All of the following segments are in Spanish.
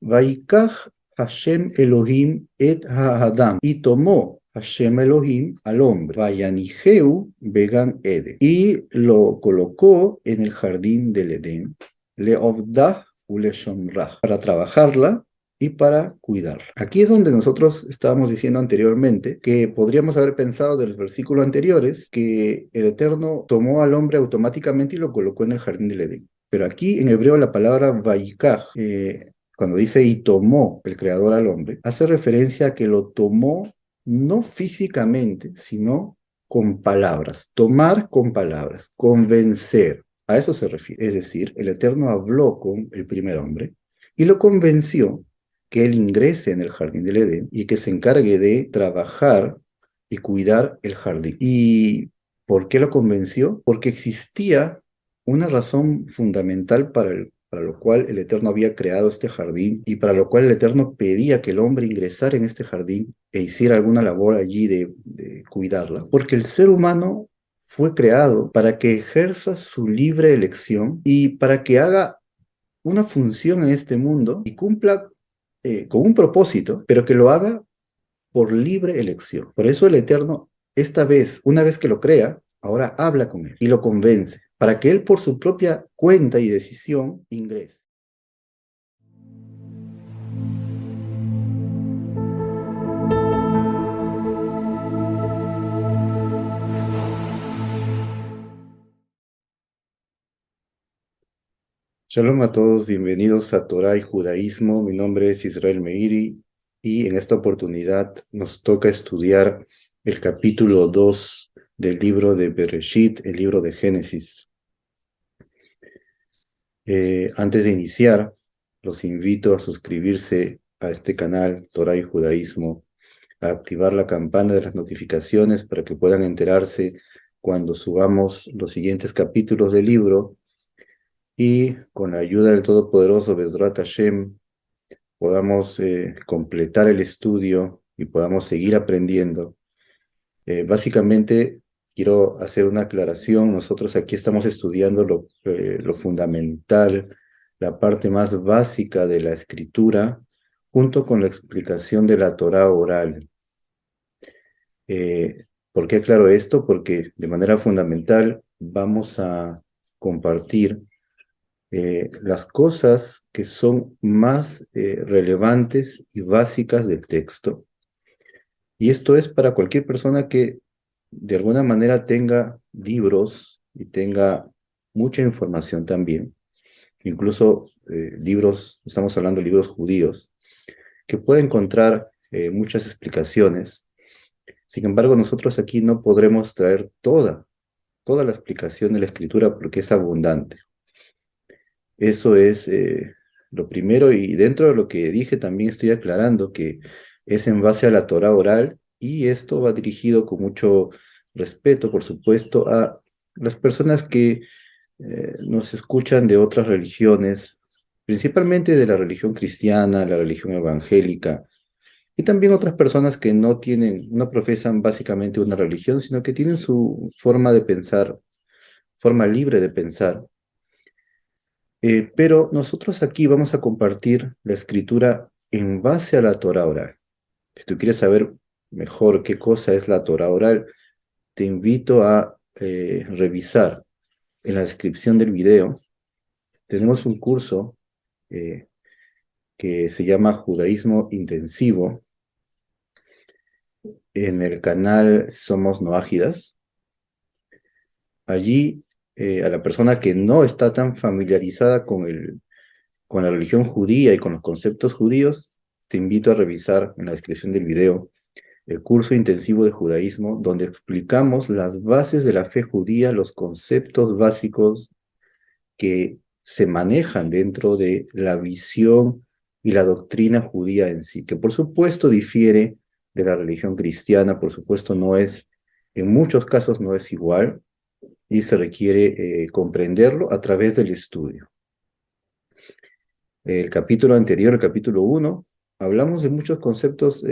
Vaikach Hashem Elohim et Ha'adam. Y tomó Hashem Elohim al hombre. Vayaniheu Began Eden. Y lo colocó en el jardín del Edén. Leovdah uleshomrah. Para trabajarla y para cuidarla. Aquí es donde nosotros estábamos diciendo anteriormente que podríamos haber pensado de los versículos anteriores que el Eterno tomó al hombre automáticamente y lo colocó en el jardín del Edén. Pero aquí en hebreo la palabra Vaikach, cuando dice y tomó el Creador al hombre, hace referencia a que lo tomó no físicamente, sino con palabras. Tomar con palabras, convencer. A eso se refiere. Es decir, el Eterno habló con el primer hombre y lo convenció que él ingrese en el jardín del Edén y que se encargue de trabajar y cuidar el jardín. ¿Y por qué lo convenció? Porque existía una razón fundamental para lo cual el Eterno había creado este jardín y para lo cual el Eterno pedía que el hombre ingresara en este jardín e hiciera alguna labor allí de cuidarla. Porque el ser humano fue creado para que ejerza su libre elección y para que haga una función en este mundo y cumpla con un propósito, pero que lo haga por libre elección. Por eso el Eterno, esta vez, una vez que lo crea, ahora habla con él y lo convence, para que él por su propia cuenta y decisión ingrese. Shalom a todos, bienvenidos a Torah y Judaísmo. Mi nombre es Israel Meiri y en esta oportunidad nos toca estudiar el capítulo 2 del libro de Bereshit, el libro de Génesis. Antes de iniciar, los invito a suscribirse a este canal Torah y Judaísmo, a activar la campana de las notificaciones para que puedan enterarse cuando subamos los siguientes capítulos del libro y con la ayuda del Todopoderoso Bezrat Hashem podamos completar el estudio y podamos seguir aprendiendo. Básicamente, quiero hacer una aclaración. Nosotros aquí estamos estudiando lo fundamental, la parte más básica de la escritura, junto con la explicación de la Torá oral. ¿Por qué aclaro esto? Porque de manera fundamental vamos a compartir las cosas que son más relevantes y básicas del texto. Y esto es para cualquier persona que de alguna manera tenga libros y tenga mucha información también. Incluso libros, estamos hablando de libros judíos, que puede encontrar muchas explicaciones. Sin embargo, nosotros aquí no podremos traer toda la explicación de la escritura porque es abundante. Eso es lo primero, y dentro de lo que dije también estoy aclarando que es en base a la Torá oral y esto va dirigido con mucho respeto, por supuesto, a las personas que nos escuchan de otras religiones, principalmente de la religión cristiana, la religión evangélica, y también otras personas que no profesan básicamente una religión, sino que tienen su forma de pensar, forma libre de pensar. Pero nosotros aquí vamos a compartir la escritura en base a la Torah oral. Si tú quieres saber mejor qué cosa es la Torah oral, te invito a revisar en la descripción del video. Tenemos un curso que se llama Judaísmo Intensivo en el canal Somos Noágidas. Allí, a la persona que no está tan familiarizada con la religión judía y con los conceptos judíos, te invito a revisar en la descripción del video el curso intensivo de judaísmo, donde explicamos las bases de la fe judía, los conceptos básicos que se manejan dentro de la visión y la doctrina judía en sí, que por supuesto difiere de la religión cristiana, por supuesto en muchos casos no es igual, y se requiere comprenderlo a través del estudio. El capítulo anterior, el capítulo 1, hablamos de muchos conceptos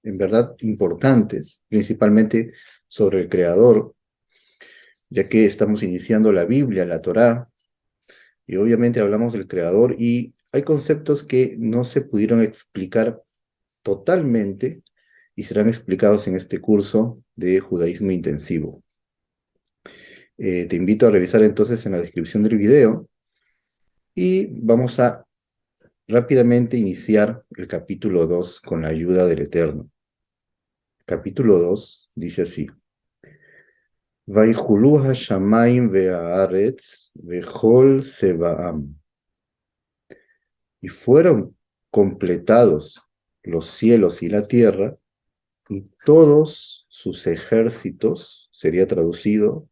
en verdad importantes, principalmente sobre el Creador, ya que estamos iniciando la Biblia, la Torá, y obviamente hablamos del Creador y hay conceptos que no se pudieron explicar totalmente y serán explicados en este curso de judaísmo intensivo. Te invito a revisar entonces en la descripción del video y vamos a rápidamente iniciar el capítulo 2 con la ayuda del Eterno. Capítulo 2 dice así: Vayjulu hashamayim ve'haaretz ve'chol sebaam. Y fueron completados los cielos y la tierra y todos sus ejércitos, sería traducido,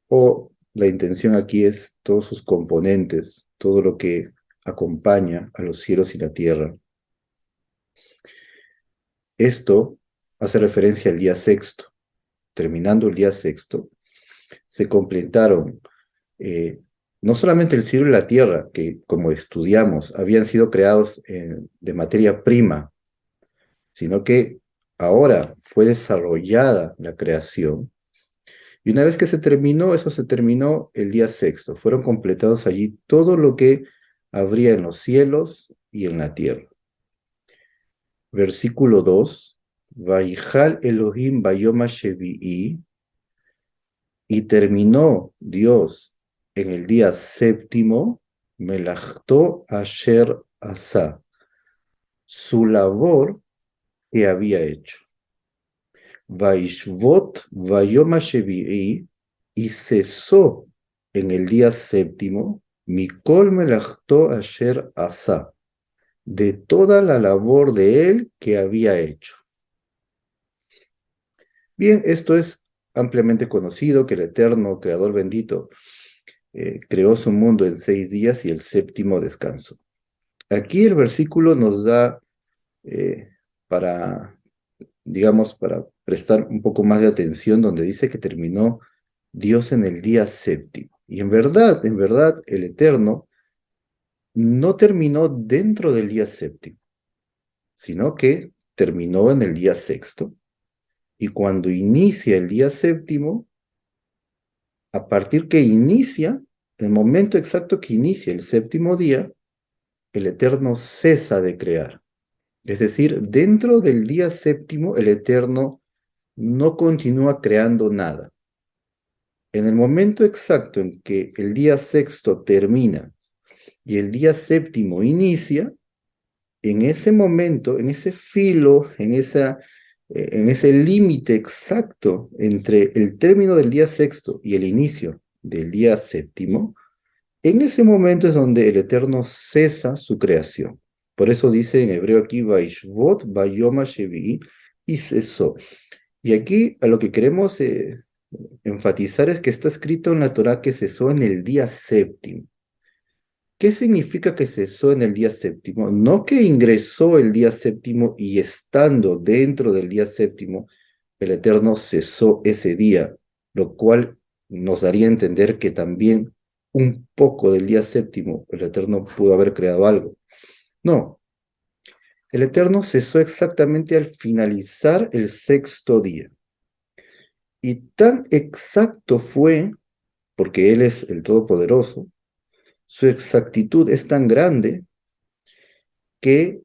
o la intención aquí es todos sus componentes, todo lo que acompaña a los cielos y la tierra. Esto hace referencia al día sexto. Terminando el día sexto, se completaron no solamente el cielo y la tierra, que como estudiamos, habían sido creados de materia prima, sino que ahora fue desarrollada la creación. Y una vez que se terminó, eso se terminó el día sexto. Fueron completados allí todo lo que habría en los cielos y en la tierra. Versículo 2. Vaijal Elohim Bayoma Shevi'i. Y terminó Dios en el día séptimo, Melachto Asher Asa, su labor que había hecho. Vaishvot Vayoma Shevi'i, y cesó en el día séptimo, Mikol Melachto Asher Asa, de toda la labor de él que había hecho. Bien, esto es ampliamente conocido, que el eterno Creador bendito creó su mundo en 6 días y el séptimo descanso. Aquí el versículo nos da eh, para, digamos, para prestar un poco más de atención, donde dice que terminó Dios en el día séptimo. Y en verdad, el Eterno no terminó dentro del día séptimo, sino que terminó en el día sexto. Y cuando inicia el día séptimo, a partir que inicia, el momento exacto que inicia el séptimo día, el Eterno cesa de crear. Es decir, dentro del día séptimo, el Eterno no continúa creando nada. En el momento exacto en que el día sexto termina y el día séptimo inicia, en ese momento, en ese filo, en ese límite exacto entre el término del día sexto y el inicio del día séptimo, en ese momento es donde el Eterno cesa su creación. Por eso dice en hebreo aquí, Vaishvot, Vayoma Shevi'i, y cesó. Y aquí a lo que queremos enfatizar es que está escrito en la Torá que cesó en el día séptimo. ¿Qué significa que cesó en el día séptimo? No que ingresó el día séptimo y estando dentro del día séptimo, el Eterno cesó ese día, lo cual nos daría a entender que también un poco del día séptimo el Eterno pudo haber creado algo. No, el Eterno cesó exactamente al finalizar el sexto día. Y tan exacto fue, porque Él es el Todopoderoso, su exactitud es tan grande que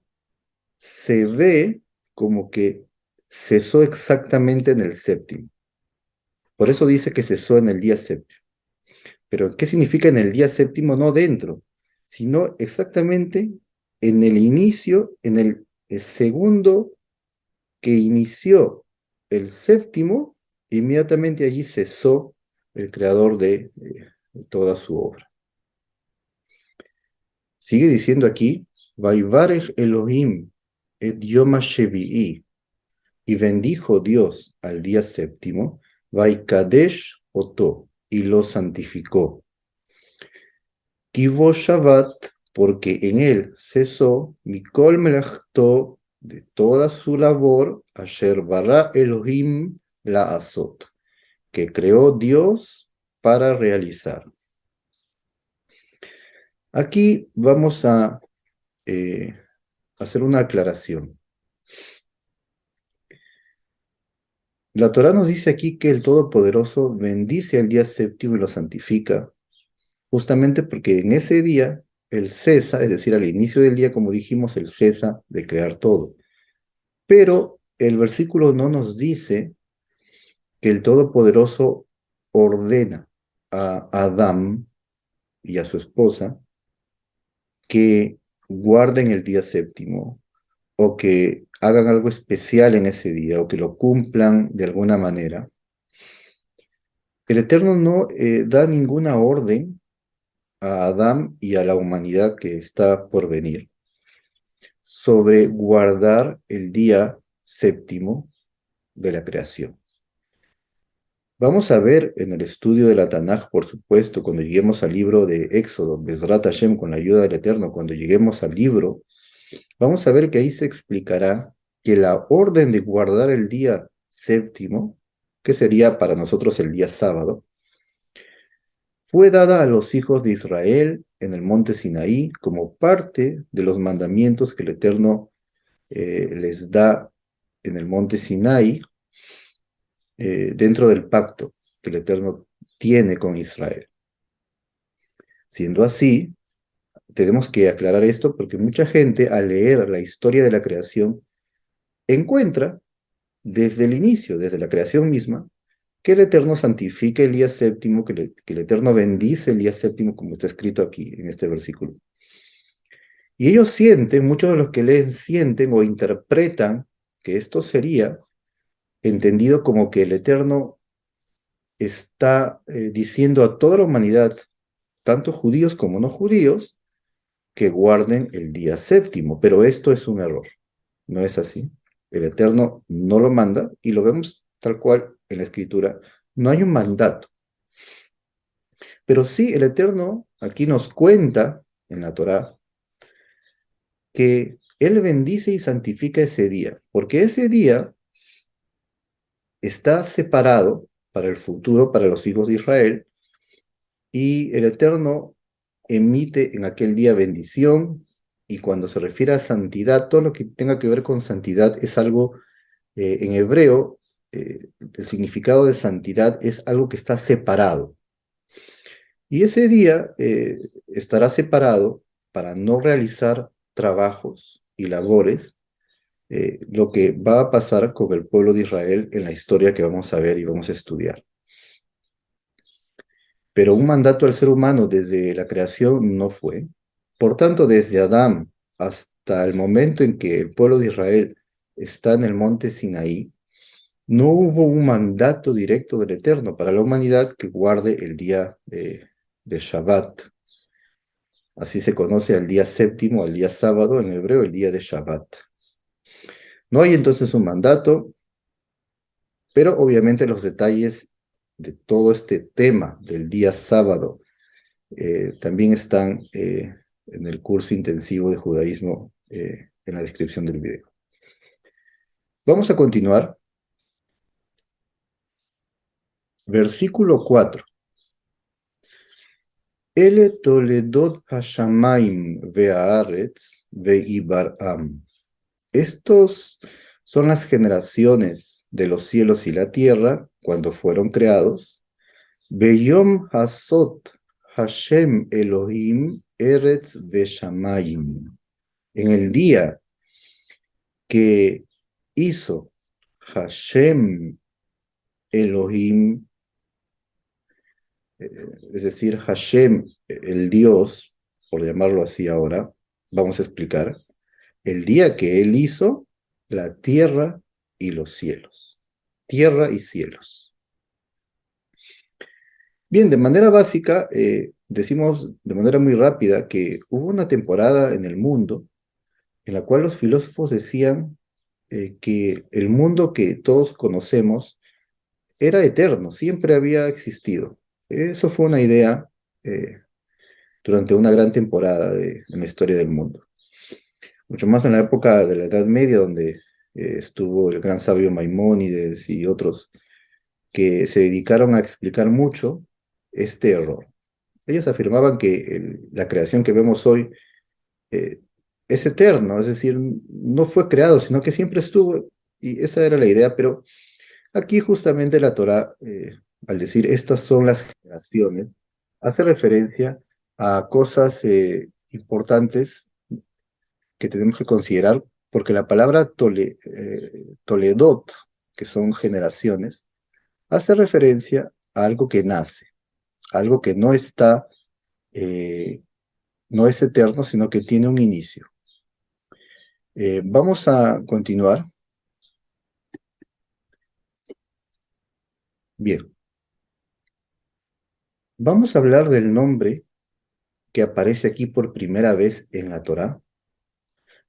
se ve como que cesó exactamente en el séptimo. Por eso dice que cesó en el día séptimo. Pero ¿qué significa en el día séptimo? No dentro, sino exactamente en el inicio, en el segundo que inició el séptimo, inmediatamente allí cesó el creador de toda su obra. Sigue diciendo aquí, Vaivarech Elohim et Yom Shevi'i, y bendijo Dios al día séptimo, Vaikadesh Oto, y lo santificó. Kivo Shabbat, porque en él cesó Mikol Melachto, de toda su labor, Asher bara Elohim la Azot, que creó Dios para realizar. Aquí vamos a hacer una aclaración. La Torá nos dice aquí que el Todopoderoso bendice el día séptimo y lo santifica, justamente porque en ese día Él cesa, es decir, al inicio del día, como dijimos, Él cesa de crear todo. Pero el versículo no nos dice que el Todopoderoso ordena a Adán y a su esposa que guarden el día séptimo o que hagan algo especial en ese día o que lo cumplan de alguna manera. El Eterno no da ninguna orden a Adán y a la humanidad que está por venir sobre guardar el día séptimo de la creación. Vamos a ver en el estudio de la Tanaj, por supuesto, cuando lleguemos al libro de Éxodo, Bezrat Hashem, con la ayuda del Eterno, cuando lleguemos al libro, vamos a ver que ahí se explicará que la orden de guardar el día séptimo, que sería para nosotros el día sábado, fue dada a los hijos de Israel en el monte Sinaí como parte de los mandamientos que el Eterno les da en el monte Sinaí dentro del pacto que el Eterno tiene con Israel. Siendo así, tenemos que aclarar esto porque mucha gente al leer la historia de la creación encuentra desde el inicio, desde la creación misma, que el Eterno santifica el día séptimo, que el Eterno bendice el día séptimo, como está escrito aquí en este versículo. Y ellos sienten, muchos de los que leen sienten o interpretan que esto sería entendido como que el Eterno está diciendo a toda la humanidad, tanto judíos como no judíos, que guarden el día séptimo. Pero esto es un error, no es así. El Eterno no lo manda y lo vemos tal cual en la Escritura. No hay un mandato. Pero sí, el Eterno aquí nos cuenta en la Torá que Él bendice y santifica ese día, porque ese día está separado para el futuro, para los hijos de Israel, y el Eterno emite en aquel día bendición, y cuando se refiere a santidad, todo lo que tenga que ver con santidad es algo, en hebreo, el significado de santidad es algo que está separado. Y ese día estará separado para no realizar trabajos y labores, lo que va a pasar con el pueblo de Israel en la historia que vamos a ver y vamos a estudiar. Pero un mandato al ser humano desde la creación no fue. Por tanto, desde Adán hasta el momento en que el pueblo de Israel está en el monte Sinaí, no hubo un mandato directo del Eterno para la humanidad que guarde el día de Shabbat. Así se conoce al día séptimo, al día sábado, en hebreo, el día de Shabbat. No hay entonces un mandato, pero obviamente los detalles de todo este tema del día sábado también están en el curso intensivo de judaísmo en la descripción del video. Vamos a continuar. Versículo 4. Ele toledot hashamayim ve'aaretz ve'ibar'am. Estos son las generaciones de los cielos y la tierra cuando fueron creados. Beyom hasot Hashem Elohim Eretz Veshamayim. En el día que hizo Hashem Elohim, es decir, Hashem, el Dios, por llamarlo así ahora, vamos a explicar, el día que él hizo la tierra y los cielos. Tierra y cielos. Bien, de manera básica, decimos de manera muy rápida que hubo una temporada en el mundo en la cual los filósofos decían que el mundo que todos conocemos era eterno, siempre había existido. Eso fue una idea durante una gran temporada en la historia del mundo. Mucho más en la época de la Edad Media, donde estuvo el gran sabio Maimónides y otros que se dedicaron a explicar mucho este error. Ellos afirmaban que la creación que vemos hoy eh, es eterno, es decir, no fue creado, sino que siempre estuvo, y esa era la idea, pero aquí justamente la Torá, al decir estas son las generaciones, hace referencia a cosas importantes que tenemos que considerar, porque la palabra toledot, que son generaciones, hace referencia a algo que nace, algo que no está, eh, no es eterno, sino que tiene un inicio. Vamos a continuar. Bien, vamos a hablar del nombre que aparece aquí por primera vez en la Torá,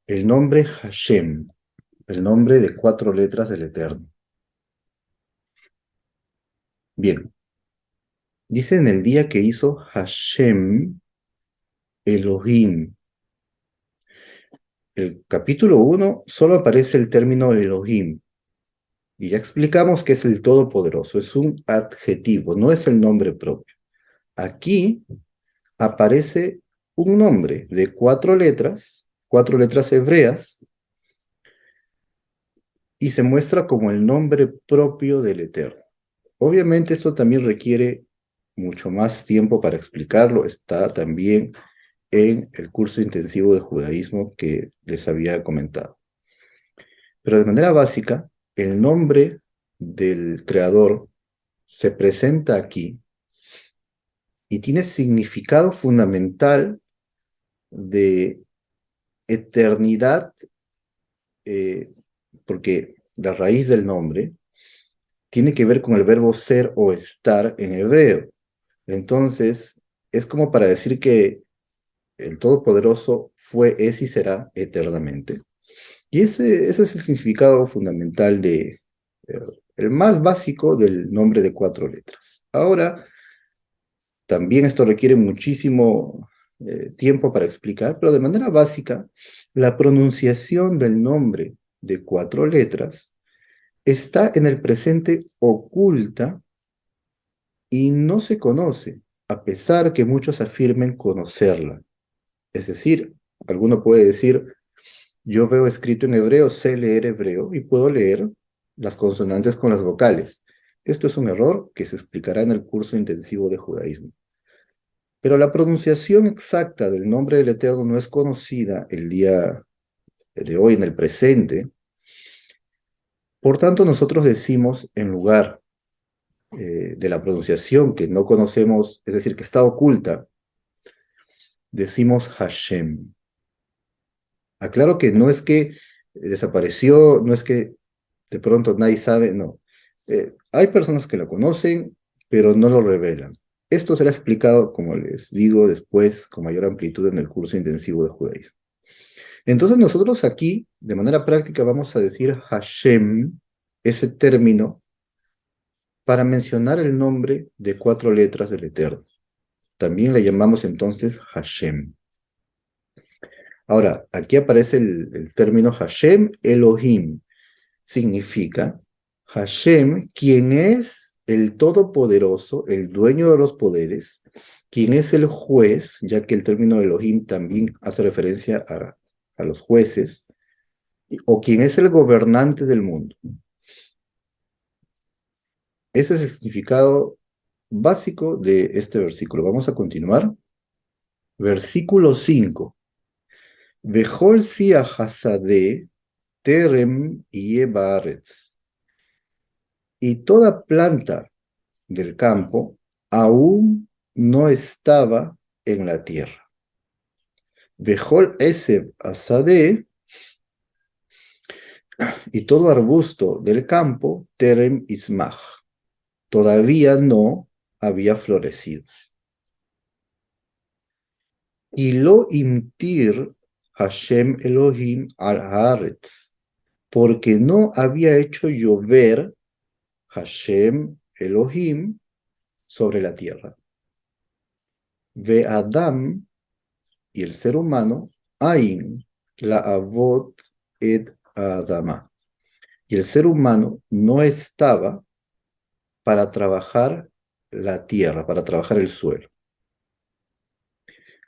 el nombre Hashem, el nombre de 4 letras del Eterno. Bien, dice en el día que hizo Hashem Elohim. El capítulo 1 solo aparece el término Elohim, y ya explicamos que es el Todopoderoso, es un adjetivo, no es el nombre propio. Aquí aparece un nombre de 4 letras hebreas, y se muestra como el nombre propio del Eterno. Obviamente esto también requiere mucho más tiempo para explicarlo, está también en el curso intensivo de judaísmo que les había comentado. Pero de manera básica, el nombre del creador se presenta aquí y tiene significado fundamental de eternidad, eh, porque la raíz del nombre tiene que ver con el verbo ser o estar en hebreo. Entonces, es como para decir que el Todopoderoso fue, es y será eternamente. Y ese es el significado fundamental eh, el más básico del nombre de 4 letras. Ahora, también esto requiere muchísimo tiempo para explicar, pero de manera básica, la pronunciación del nombre de 4 letras está en el presente oculta y no se conoce, a pesar que muchos afirmen conocerla. Es decir, alguno puede decir, yo veo escrito en hebreo, sé leer hebreo y puedo leer las consonantes con las vocales. Esto es un error que se explicará en el curso intensivo de judaísmo. Pero la pronunciación exacta del nombre del Eterno no es conocida el día de hoy, en el presente. Por tanto, nosotros decimos, en lugar de la pronunciación que no conocemos, es decir, que está oculta, decimos Hashem. Aclaro que no es que desapareció, no es que de pronto nadie sabe, no. Hay personas que lo conocen, pero no lo revelan. Esto será explicado, como les digo, después con mayor amplitud en el curso intensivo de judaísmo. Entonces nosotros aquí, de manera práctica, vamos a decir Hashem, ese término, para mencionar el nombre de 4 letras del Eterno. También le llamamos entonces Hashem. Ahora, aquí aparece el término Hashem Elohim. Significa Hashem, quien es el Todopoderoso, el dueño de los poderes, quien es el juez, ya que el término Elohim también hace referencia a los jueces, o quien es el gobernante del mundo. Ese es el significado básico de este versículo. Vamos a continuar. Versículo 5. Vejol sia hasadeh terem yebaretz. Y toda planta del campo aún no estaba en la tierra. Vejol eseb hasadeh, y todo arbusto del campo terem ismach. Todavía no había florecido. Y lo imtir Hashem Elohim al Haaretz, porque no había hecho llover Hashem Elohim sobre la tierra. Ve Adam, y el ser humano, Ain, la Avot et Adama. Y el ser humano no estaba para trabajar la tierra, para trabajar el suelo.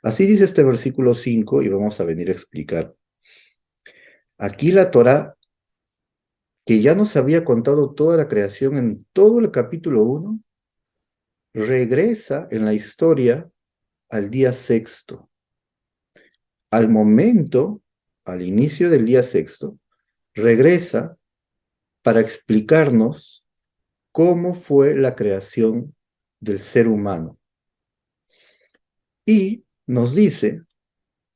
Así dice este versículo 5 y vamos a venir a explicar. Aquí la Torá, que ya nos había contado toda la creación en todo el capítulo 1, regresa en la historia al día sexto. al momento, al inicio del día sexto, regresa para explicarnos cómo fue la creación del ser humano. Y nos dice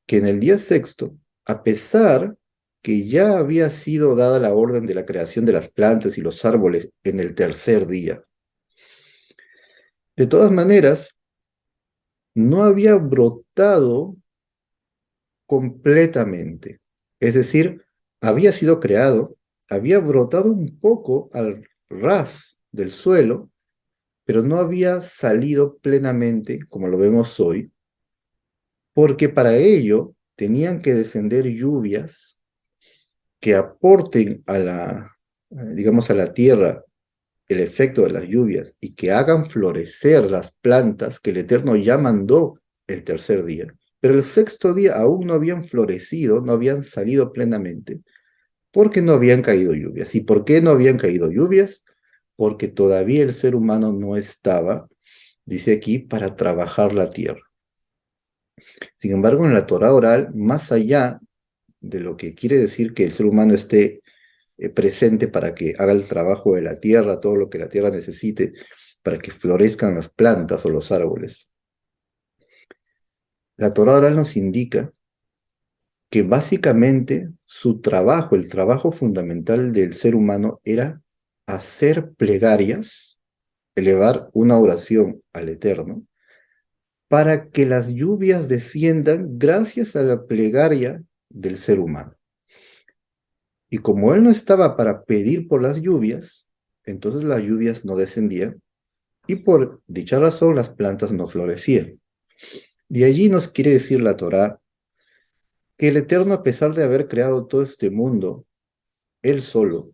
que en el día sexto, a pesar que ya había sido dada la orden de la creación de las plantas y los árboles en el tercer día, de todas maneras, no había brotado completamente. Es decir, había sido creado, había brotado un poco al ras del suelo, pero no había salido plenamente, como lo vemos hoy, porque para ello tenían que descender lluvias que aporten a digamos, a la tierra el efecto de las lluvias y que hagan florecer las plantas que el Eterno ya mandó el tercer día. Pero el sexto día aún no habían florecido, no habían salido plenamente, porque no habían caído lluvias. ¿Y por qué no habían caído lluvias? Porque todavía el ser humano no estaba, dice aquí, para trabajar la tierra. Sin embargo, en la Torah oral, más allá de lo que quiere decir que el ser humano esté presente para que haga el trabajo de la tierra, todo lo que la tierra necesite para que florezcan las plantas o los árboles. La Torah oral nos indica que básicamente su trabajo, el trabajo fundamental del ser humano era hacer plegarias, elevar una oración al Eterno, para que las lluvias desciendan gracias a la plegaria del ser humano. Y como él no estaba para pedir por las lluvias, entonces las lluvias no descendían y por dicha razón las plantas no florecían. De allí nos quiere decir la Torá que el Eterno, a pesar de haber creado todo este mundo, él solo,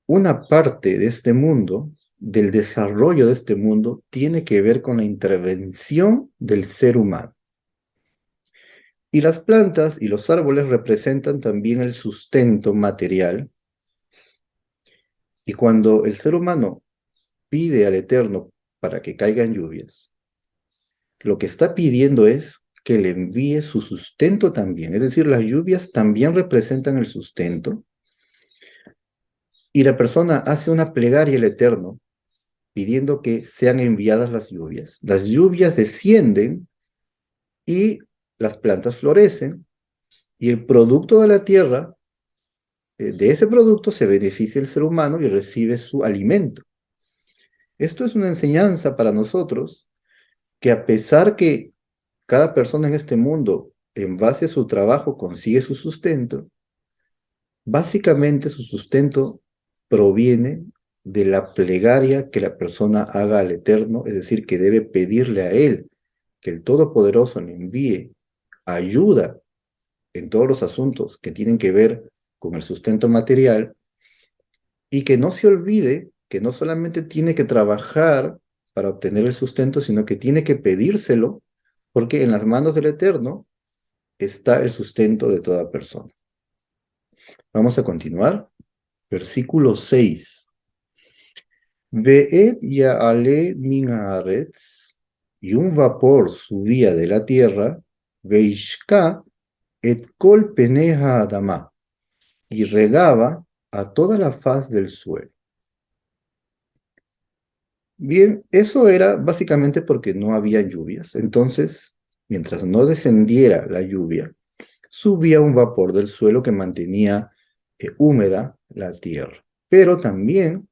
una parte de este mundo, del desarrollo de este mundo, tiene que ver con la intervención del ser humano. Y las plantas y los árboles representan también el sustento material. Y cuando el ser humano pide al Eterno para que caigan lluvias, lo que está pidiendo es que le envíe su sustento también. Es decir, las lluvias también representan el sustento. Y la persona hace una plegaria al Eterno pidiendo que sean enviadas las lluvias. Las lluvias descienden y las plantas florecen y el producto de la tierra, de ese producto se beneficia el ser humano y recibe su alimento. Esto es una enseñanza para nosotros que a pesar que cada persona en este mundo, en base a su trabajo, consigue su sustento, básicamente su sustento proviene de la plegaria que la persona haga al Eterno, es decir, que debe pedirle a Él que el Todopoderoso le envíe ayuda en todos los asuntos que tienen que ver con el sustento material y que no se olvide que no solamente tiene que trabajar para obtener el sustento, sino que tiene que pedírselo, porque en las manos del Eterno está el sustento de toda persona. Vamos a continuar. Versículo 6. Ve'et ya'ale min haaretz, y un vapor subía de la tierra, veishka et kol peneja adama, y regaba a toda la faz del suelo. Bien, eso era básicamente porque no había lluvias. Entonces, mientras no descendiera la lluvia, subía un vapor del suelo que mantenía húmeda la tierra. Pero también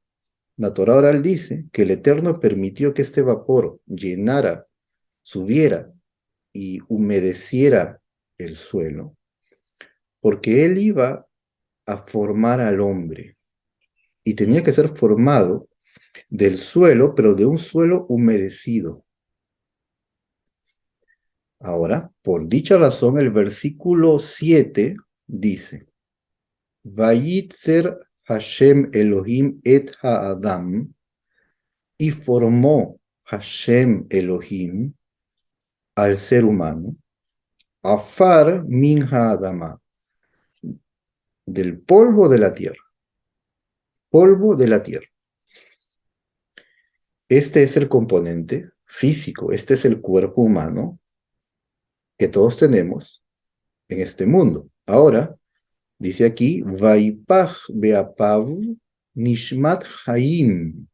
la Torah oral dice que el Eterno permitió que este vapor llenara, subiera y humedeciera el suelo, porque él iba a formar al hombre y tenía que ser formado del suelo, pero de un suelo humedecido. Ahora, por dicha razón, el versículo 7 dice, Vayitzer Hashem Elohim et Haadam, y formó Hashem Elohim al ser humano, Afar min Haadama, del polvo de la tierra, polvo de la tierra. Este es el componente físico, este es el cuerpo humano que todos tenemos en este mundo. Ahora, dice aquí, Vaipach beapav nishmat hayim,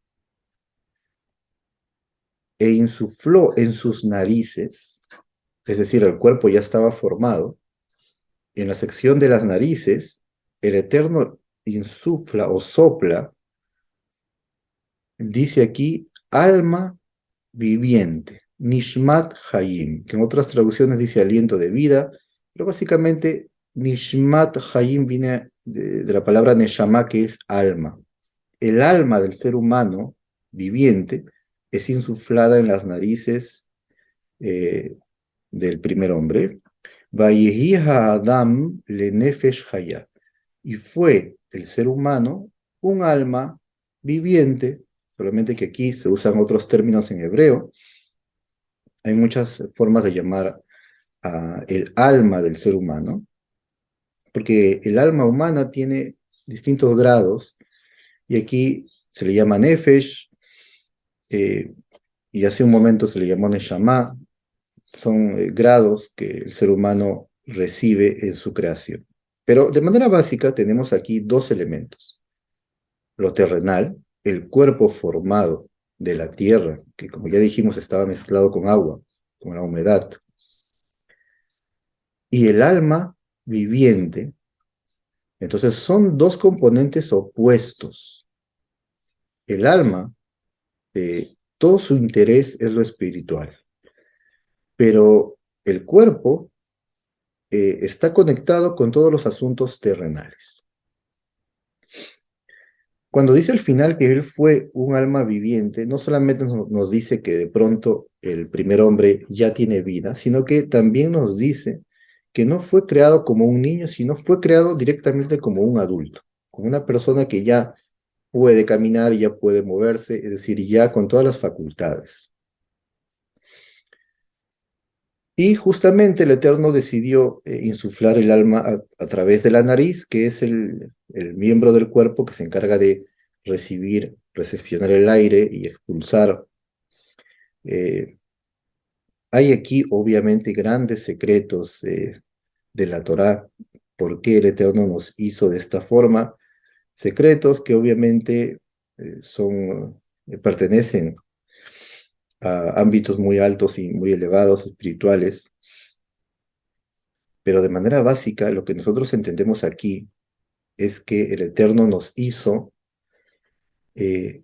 e insufló en sus narices, es decir, el cuerpo ya estaba formado, en la sección de las narices, el Eterno insufla o sopla, dice aquí, alma viviente, Nishmat Hayim, que en otras traducciones dice aliento de vida, pero básicamente Nishmat Hayim viene de la palabra Neshama, que es alma. El alma del ser humano viviente es insuflada en las narices eh, del primer hombre. Vayehi Adam le nefesh haya. Y fue el ser humano un alma viviente, solamente que aquí se usan otros términos en hebreo. Hay muchas formas de llamar a el alma del ser humano, porque el alma humana tiene distintos grados, y aquí se le llama nefesh, eh, y hace un momento se le llamó neshama. Son grados que el ser humano recibe en su creación. Pero de manera básica tenemos aquí dos elementos: lo terrenal, el cuerpo formado de la tierra, que como ya dijimos estaba mezclado con agua, con la humedad, y el alma viviente. Entonces son dos componentes opuestos. El alma, todo su interés es lo espiritual, pero el cuerpo está conectado con todos los asuntos terrenales. Cuando dice al final que él fue un alma viviente, no solamente nos dice que de pronto el primer hombre ya tiene vida, sino que también nos dice que no fue creado como un niño, sino fue creado directamente como un adulto, como una persona que ya puede caminar, ya puede moverse, es decir, ya con todas las facultades. Y justamente el Eterno decidió insuflar el alma a través de la nariz, que es el miembro del cuerpo que se encarga de recepcionar el aire y expulsar. Eh, Hay aquí obviamente grandes secretos de la Torá, por qué el Eterno nos hizo de esta forma, secretos que obviamente pertenecen a ámbitos muy altos y muy elevados, espirituales, pero de manera básica lo que nosotros entendemos aquí es que el Eterno nos hizo eh,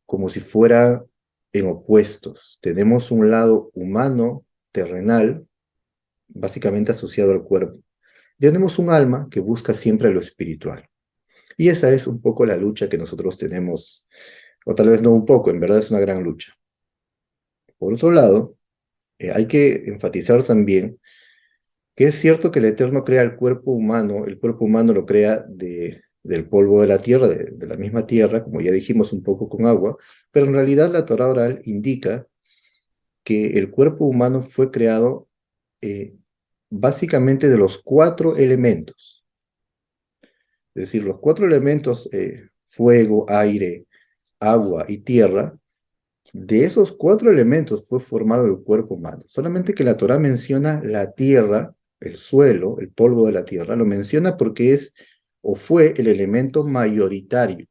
como si fuera en opuestos. Tenemos un lado humano, terrenal, básicamente asociado al cuerpo. Y tenemos un alma que busca siempre lo espiritual. Y esa es un poco la lucha que nosotros tenemos, o tal vez no un poco, en verdad es una gran lucha. Por otro lado, hay que enfatizar también que es cierto que el Eterno crea el cuerpo humano lo crea del polvo de la tierra, de la misma tierra, como ya dijimos, un poco con agua, pero en realidad la Torah oral indica que el cuerpo humano fue creado eh, básicamente de los cuatro elementos. Es decir, los cuatro elementos, fuego, aire, agua y tierra, de esos cuatro elementos fue formado el cuerpo humano. Solamente que la Torah menciona la tierra, el suelo, el polvo de la tierra, lo menciona porque es o fue el elemento mayoritario.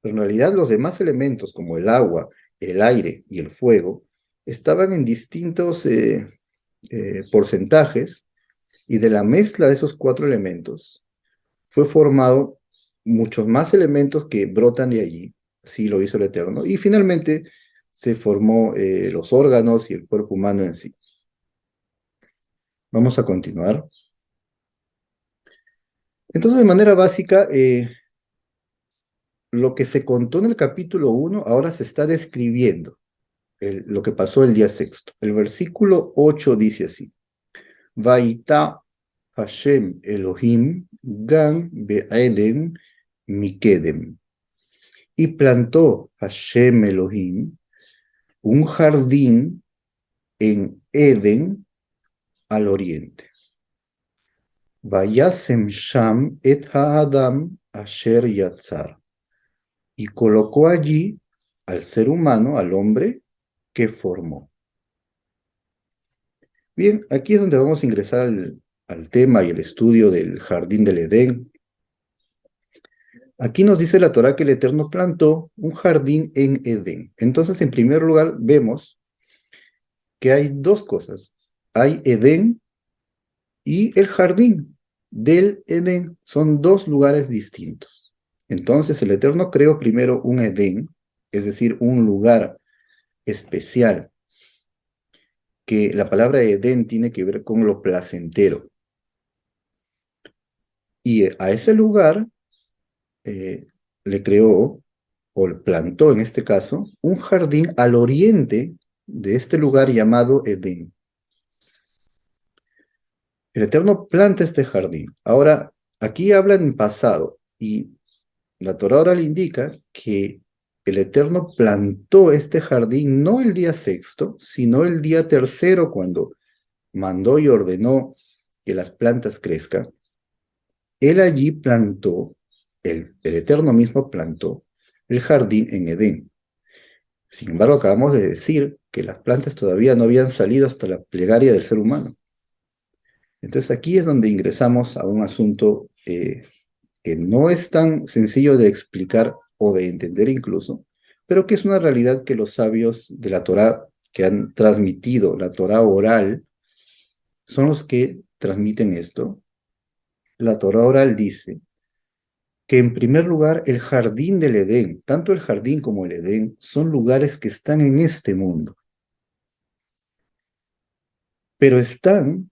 Pero en realidad los demás elementos, como el agua, el aire y el fuego, estaban en distintos porcentajes, y de la mezcla de esos cuatro elementos fue formado muchos más elementos que brotan de allí. Así lo hizo el Eterno. Y finalmente se formó los órganos y el cuerpo humano en sí. Vamos a continuar. Entonces, de manera básica, lo que se contó en el capítulo 1 ahora se está describiendo lo que pasó el día sexto. El versículo 8 dice así: Vaita Hashem Elohim Gan Be'eden Mikedem. Y plantó Hashem Elohim un jardín en Eden al oriente. Vayasem Sham et Haadam Asher Yatzar. Y colocó allí al ser humano, al hombre que formó. Bien, aquí es donde vamos a ingresar al tema y el estudio del jardín del Edén. Aquí nos dice la Torá que el Eterno plantó un jardín en Edén. Entonces, en primer lugar, vemos que hay dos cosas. Hay Edén y el jardín del Edén. Son dos lugares distintos. Entonces, el Eterno creó primero un Edén, es decir, un lugar especial, que la palabra Edén tiene que ver con lo placentero. Y a ese lugar eh, le creó, o plantó en este caso, un jardín al oriente de este lugar llamado Edén. El Eterno planta este jardín. Ahora, aquí habla en pasado y la Torah ahora le indica que el Eterno plantó este jardín no el día sexto, sino el día tercero, cuando mandó y ordenó que las plantas crezcan. Él allí plantó, el Eterno mismo plantó el jardín en Edén. Sin embargo, acabamos de decir que las plantas todavía no habían salido hasta la plegaria del ser humano. Entonces aquí es donde ingresamos a un asunto que no es tan sencillo de explicar o de entender incluso, pero que es una realidad que los sabios de la Torá que han transmitido la Torá oral son los que transmiten esto. La Torá oral dice que en primer lugar el jardín del Edén, tanto el jardín como el Edén, son lugares que están en este mundo, pero están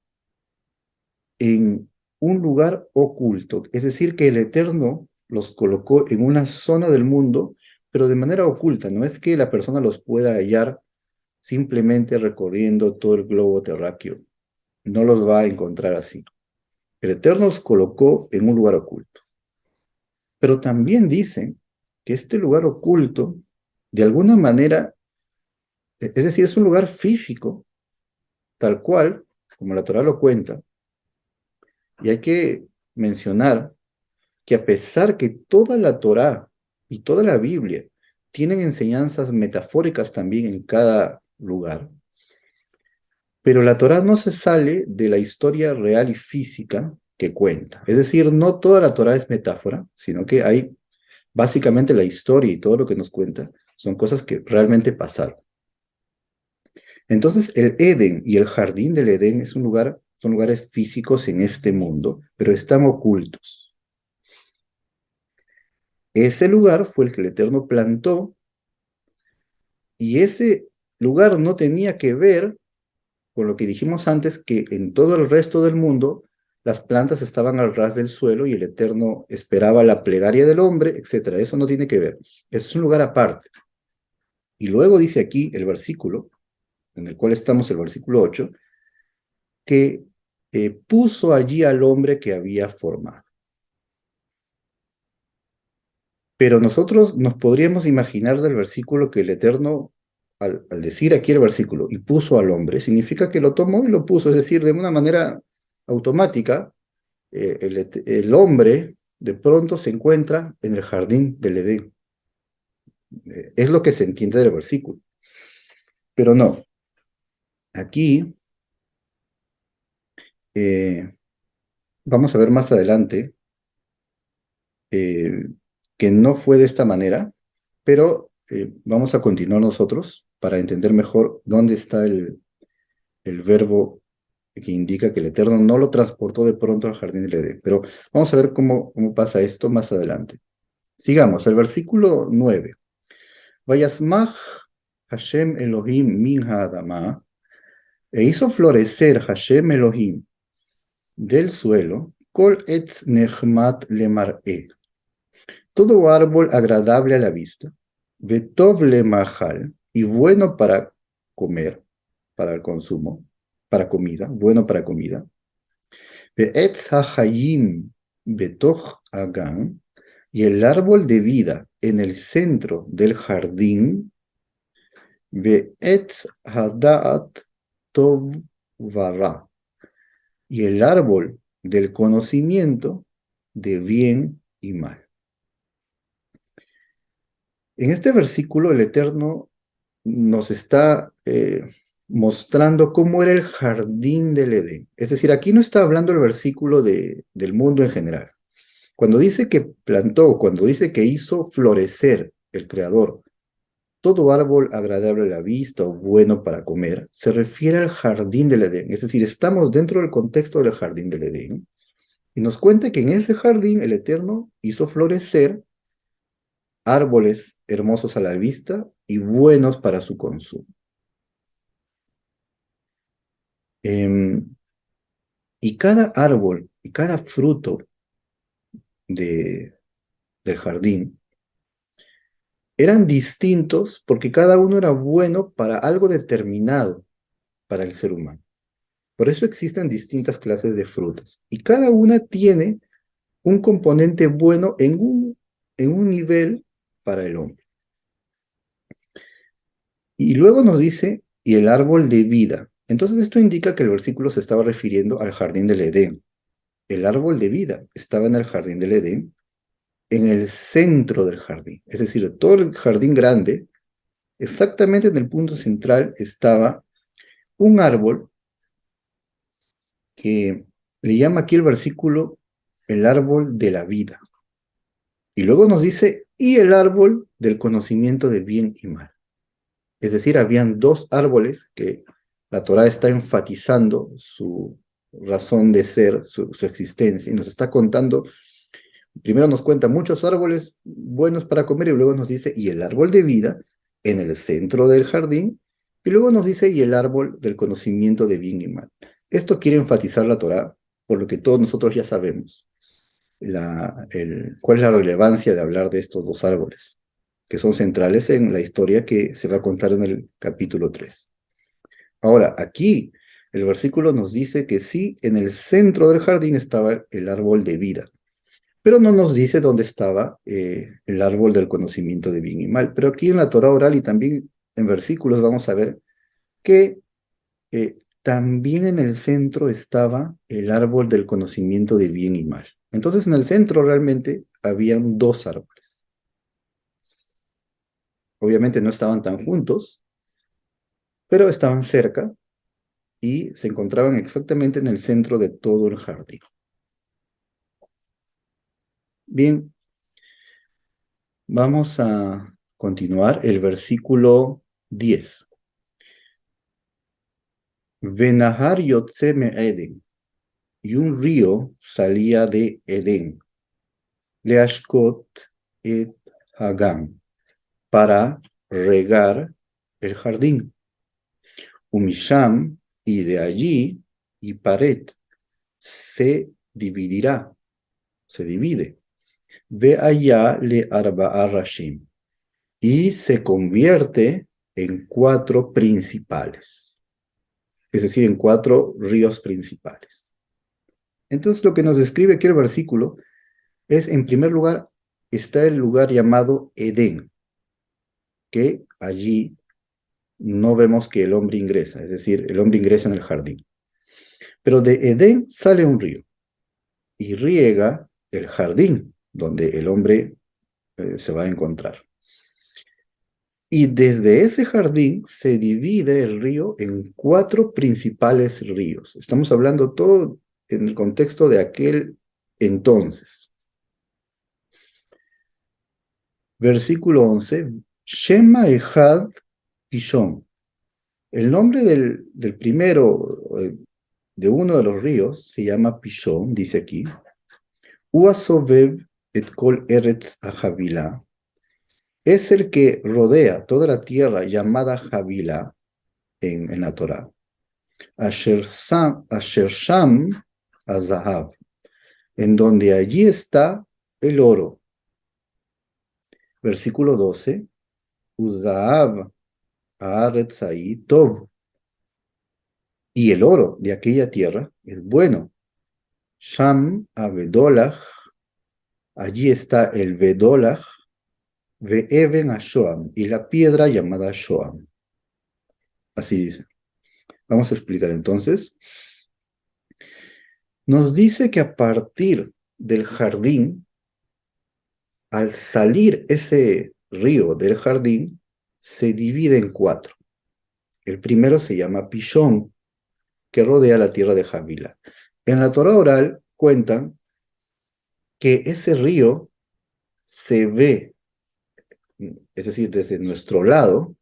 en un lugar oculto, es decir, que el Eterno los colocó en una zona del mundo, pero de manera oculta, no es que la persona los pueda hallar simplemente recorriendo todo el globo terráqueo, no los va a encontrar así. El Eterno los colocó en un lugar oculto, pero también dicen que este lugar oculto, de alguna manera, es decir, es un lugar físico, tal cual, como la Torah lo cuenta, y hay que mencionar que a pesar que toda la Torá y toda la Biblia tienen enseñanzas metafóricas también en cada lugar, pero la Torá no se sale de la historia real y física que cuenta. Es decir, no toda la Torá es metáfora, sino que hay básicamente la historia y todo lo que nos cuenta son cosas que realmente pasaron. Entonces, el Edén y el jardín del Edén es un lugar, son lugares físicos en este mundo, pero están ocultos. Ese lugar fue el que el Eterno plantó y ese lugar no tenía que ver con lo que dijimos antes, que en todo el resto del mundo las plantas estaban al ras del suelo y el Eterno esperaba la plegaria del hombre, etcétera. Eso no tiene que ver. Eso es un lugar aparte. Y luego dice aquí el versículo, en el cual estamos, el versículo 8, que puso allí al hombre que había formado. Pero nosotros nos podríamos imaginar del versículo que el Eterno, al decir aquí el versículo, y puso al hombre, significa que lo tomó y lo puso, es decir, de una manera automática, el hombre de pronto se encuentra en el jardín del Edén. Es lo que se entiende del versículo. Pero no, aquí eh, vamos a ver más adelante eh, que no fue de esta manera, pero vamos a continuar nosotros para entender mejor dónde está el verbo que indica que el Eterno no lo transportó de pronto al jardín del Edén. Pero vamos a ver cómo pasa esto más adelante. Sigamos, el versículo 9. Vayasmach Hashem Elohim min ha'adamah, e hizo florecer Hashem Elohim del suelo, kol etz nechmat lemar'e, todo árbol agradable a la vista, vetov lemachal, y bueno para comer, para el consumo, para comida, bueno para comida, ve'etz ha'chayim betoch hagan, y el árbol de vida en el centro del jardín, ve'etz hada'at tov vara, y el árbol del conocimiento de bien y mal. En este versículo el Eterno nos está mostrando cómo era el jardín del Edén. Es decir, aquí no está hablando el versículo del mundo en general. Cuando dice que plantó, cuando dice que hizo florecer el Creador todo árbol agradable a la vista o bueno para comer, se refiere al jardín del Edén. Es decir, estamos dentro del contexto del jardín del Edén y nos cuenta que en ese jardín el Eterno hizo florecer árboles hermosos a la vista y buenos para su consumo. Em, y cada árbol y cada fruto de, del jardín eran distintos porque cada uno era bueno para algo determinado para el ser humano. Por eso existen distintas clases de frutas y cada una tiene un componente bueno en un nivel para el hombre. Y luego nos dice, y el árbol de vida. Entonces esto indica que el versículo se estaba refiriendo al jardín del Edén. El árbol de vida estaba en el jardín del Edén, en el centro del jardín. Es decir, todo el jardín grande, exactamente en el punto central estaba un árbol que le llama aquí el versículo el árbol de la vida. Y luego nos dice, y el árbol del conocimiento de bien y mal. Es decir, habían dos árboles que la Torá está enfatizando su razón de ser, su existencia, y nos está contando, primero nos cuenta muchos árboles buenos para comer, y luego nos dice, y el árbol de vida en el centro del jardín, y luego nos dice, y el árbol del conocimiento de bien y mal. Esto quiere enfatizar la Torá, por lo que todos nosotros ya sabemos, cuál es la relevancia de hablar de estos dos árboles, que son centrales en la historia que se va a contar en el capítulo 3. Ahora, aquí el versículo nos dice que sí, en el centro del jardín estaba el árbol de vida, pero no nos dice dónde estaba el árbol del conocimiento de bien y mal. Pero aquí en la Torah oral y también en versículos vamos a ver que también en el centro estaba el árbol del conocimiento de bien y mal. Entonces en el centro realmente habían dos árboles. Obviamente no estaban tan juntos, pero estaban cerca y se encontraban exactamente en el centro de todo el jardín. Bien, vamos a continuar el versículo 10. Venahar yotze me Eden, y un río salía de Edén, leashkot et Hagam, para regar el jardín. Umisham, y de allí, y Paret, se dividirá, se divide. Ve allá le arba'a rashim, y se convierte en cuatro principales, es decir, en cuatro ríos principales. Entonces lo que nos describe aquí el versículo es, en primer lugar, está el lugar llamado Edén, que allí no vemos que el hombre ingresa, es decir, el hombre ingresa en el jardín. Pero de Edén sale un río y riega el jardín donde el hombre se va a encontrar. Y desde ese jardín se divide el río en cuatro principales ríos. Estamos hablando todo en el contexto de aquel entonces. Versículo 11. Shema Echad Pishon. El nombre del primero, de uno de los ríos, se llama Pishon, dice aquí. Uasovev et kol eretz ahavila. Es el que rodea toda la tierra llamada Javila en la Torá. Asher Sham Azahav, en donde allí está el oro. Versículo 12. Uzahav Haaretzai Tov. Y el oro de aquella tierra es bueno. Sham Avedolach, allí está el Vedolach, Ve'even Ashoam, y la piedra llamada Shoam. Así dice. Vamos a explicar entonces. Nos dice que a partir del jardín, al salir ese río del jardín, se divide en cuatro. El primero se llama Pishón, que rodea la tierra de Javila. En la Torah oral cuentan que ese río se ve, es decir, desde nuestro lado,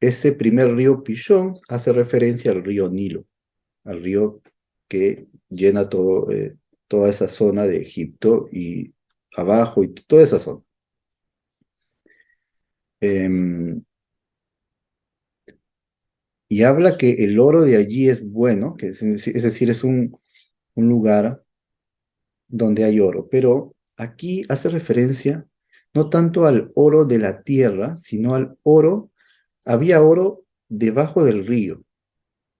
ese primer río Pishón hace referencia al río Nilo, al río que llena toda esa zona de Egipto y abajo y toda esa zona. Em, y habla que el oro de allí es bueno, que es decir, es un lugar donde hay oro, pero aquí hace referencia no tanto al oro de la tierra, sino al oro, había oro debajo del río,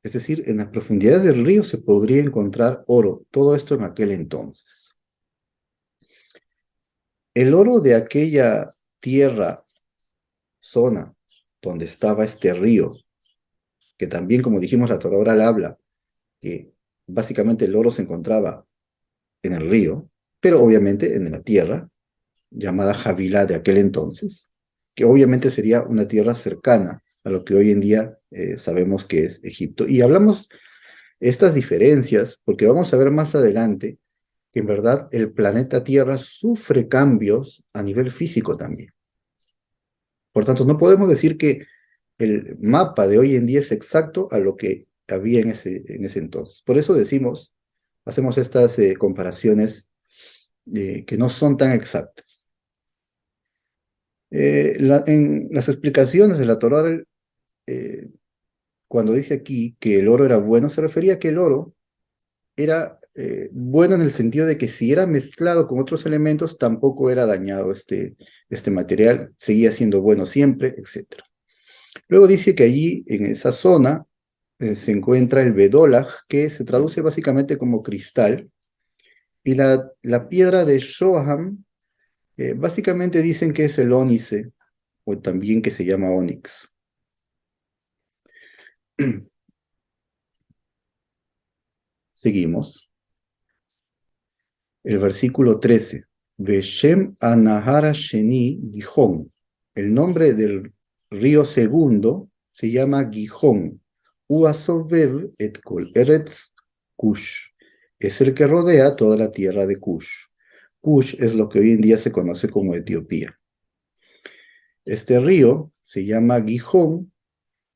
es decir, en las profundidades del río se podría encontrar oro, todo esto en aquel entonces. El oro de aquella tierra, zona, donde estaba este río, que también, como dijimos, la Torah oral habla, que básicamente el oro se encontraba en el río, pero obviamente en la tierra, llamada Javilá de aquel entonces, que obviamente sería una tierra cercana a lo que hoy en día sabemos que es Egipto. Y hablamos estas diferencias porque vamos a ver más adelante que en verdad el planeta Tierra sufre cambios a nivel físico también. Por tanto, no podemos decir que el mapa de hoy en día es exacto a lo que había en ese entonces. Por eso decimos, hacemos estas comparaciones que no son tan exactas. En las explicaciones de la Torah, eh, cuando dice aquí que el oro era bueno, se refería a que el oro era bueno en el sentido de que si era mezclado con otros elementos, tampoco era dañado este material, seguía siendo bueno siempre, etc. Luego dice que allí, en esa zona, se encuentra el Bedolaj, que se traduce básicamente como cristal, y la piedra de Shoham, básicamente dicen que es el ónice, o también que se llama ónix. Seguimos. El versículo 13. Veshem Anahara Sheni Gijón. El nombre del río segundo se llama Gijón. Uasovev et kol Eretz Kush. Es el que rodea toda la tierra de Kush. Kush es lo que hoy en día se conoce como Etiopía. Este río se llama Gijón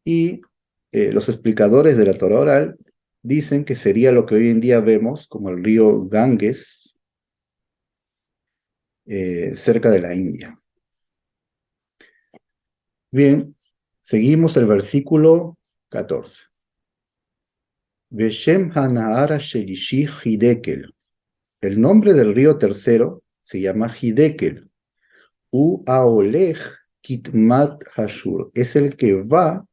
y los explicadores de la Torah oral dicen que sería lo que hoy en día vemos como el río Ganges, cerca de la India. Bien, seguimos el versículo 14. Veshem Hanahara Shelishi Hidekel. El nombre del río tercero se llama Hidekel. U Aolech Kitmat Hashur. Es el que va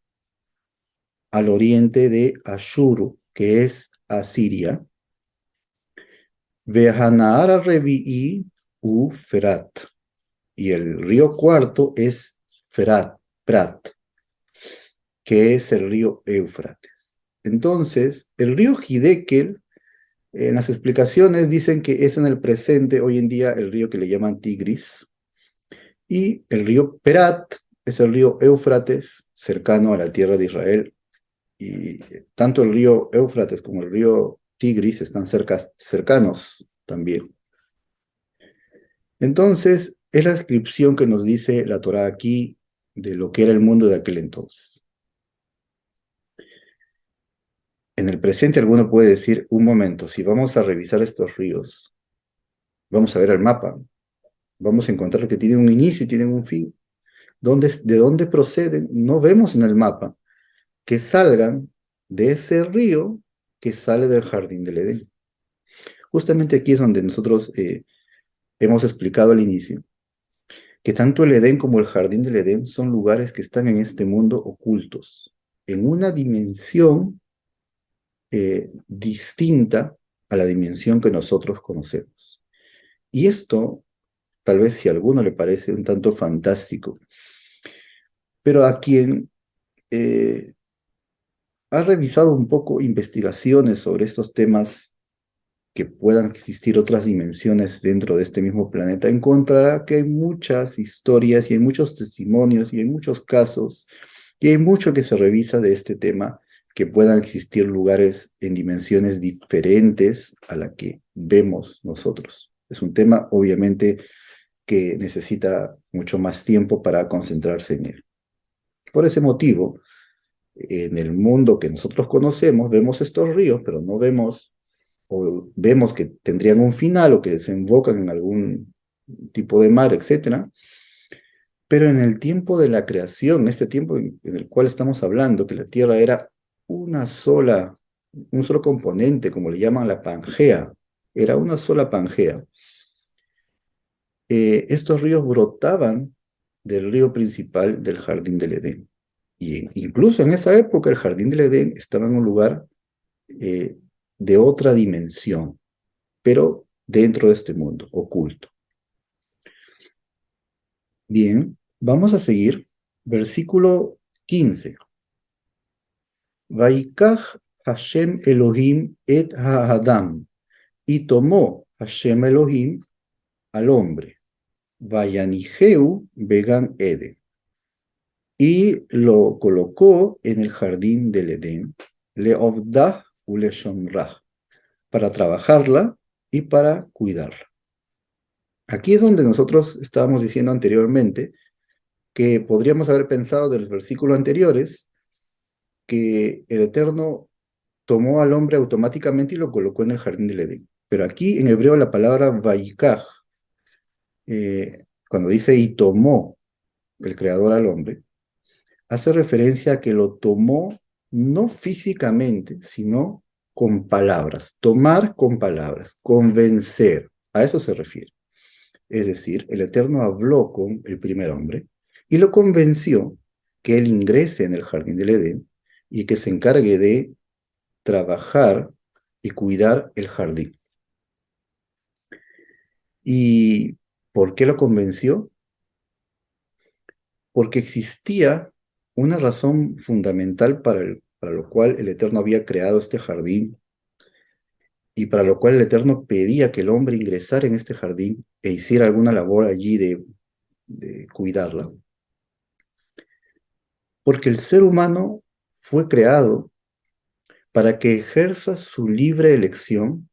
al oriente de Ashur, que es Asiria. Vehanahara Revi'i U Ferat. Y el río cuarto es Prat, que es el río Éufrates. Entonces, el río Hidekel, en las explicaciones dicen que es en el presente, hoy en día, el río que le llaman Tigris, y el río Perat es el río Éufrates, cercano a la tierra de Israel, y tanto el río Éufrates como el río Tigris están cercanos también. Entonces, es la descripción que nos dice la Torá aquí de lo que era el mundo de aquel entonces. En el presente alguno puede decir, un momento, si vamos a revisar estos ríos, vamos a ver el mapa, vamos a encontrar que tienen un inicio y tienen un fin. ¿De dónde proceden? No vemos en el mapa que salgan de ese río que sale del jardín del Edén. Justamente aquí es donde nosotros hemos explicado al inicio que tanto el Edén como el jardín del Edén son lugares que están en este mundo ocultos, en una dimensión distinta a la dimensión que nosotros conocemos. Y esto, tal vez si a alguno le parece un tanto fantástico, pero a quien ha revisado un poco investigaciones sobre estos temas, que puedan existir otras dimensiones dentro de este mismo planeta, encontrará que hay muchas historias y hay muchos testimonios y hay muchos casos Y hay mucho que se revisa de este tema, que puedan existir lugares en dimensiones diferentes a la que vemos nosotros. Es un tema, obviamente, que necesita mucho más tiempo para concentrarse en él. Por ese motivo, en el mundo que nosotros conocemos, vemos estos ríos, pero no vemos, o vemos que tendrían un final o que desembocan en algún tipo de mar, etcétera. Pero en el tiempo de la creación, este tiempo en el cual estamos hablando, que la Tierra era una sola, un solo componente, como le llaman la Pangea, era una sola Pangea. Estos ríos brotaban del río principal del Jardín del Edén. Y incluso en esa época el Jardín del Edén estaba en un lugar eh, de otra dimensión, pero dentro de este mundo, oculto. Bien, vamos a seguir. Versículo 15. Vaikach Hashem Elohim et Ha'adam. Y tomó Hashem Elohim al hombre. Vayaniheu Began Eden. Y lo colocó en el jardín del Edén. Leovdah u Leshomrah. Para trabajarla y para cuidarla. Aquí es donde nosotros estábamos diciendo anteriormente que podríamos haber pensado de los versículos anteriores que el Eterno tomó al hombre automáticamente y lo colocó en el jardín del Edén. Pero aquí en hebreo la palabra vaikaj, cuando dice y tomó el creador al hombre, hace referencia a que lo tomó no físicamente, sino con palabras. Tomar con palabras, convencer, a eso se refiere. Es decir, el Eterno habló con el primer hombre y lo convenció que él ingrese en el jardín del Edén y que se encargue de trabajar y cuidar el jardín. ¿Y por qué lo convenció? Porque existía una razón fundamental para lo cual el Eterno había creado este jardín y para lo cual el Eterno pedía que el hombre ingresara en este jardín e hiciera alguna labor allí de cuidarla. Porque el ser humano fue creado para que ejerza su libre elección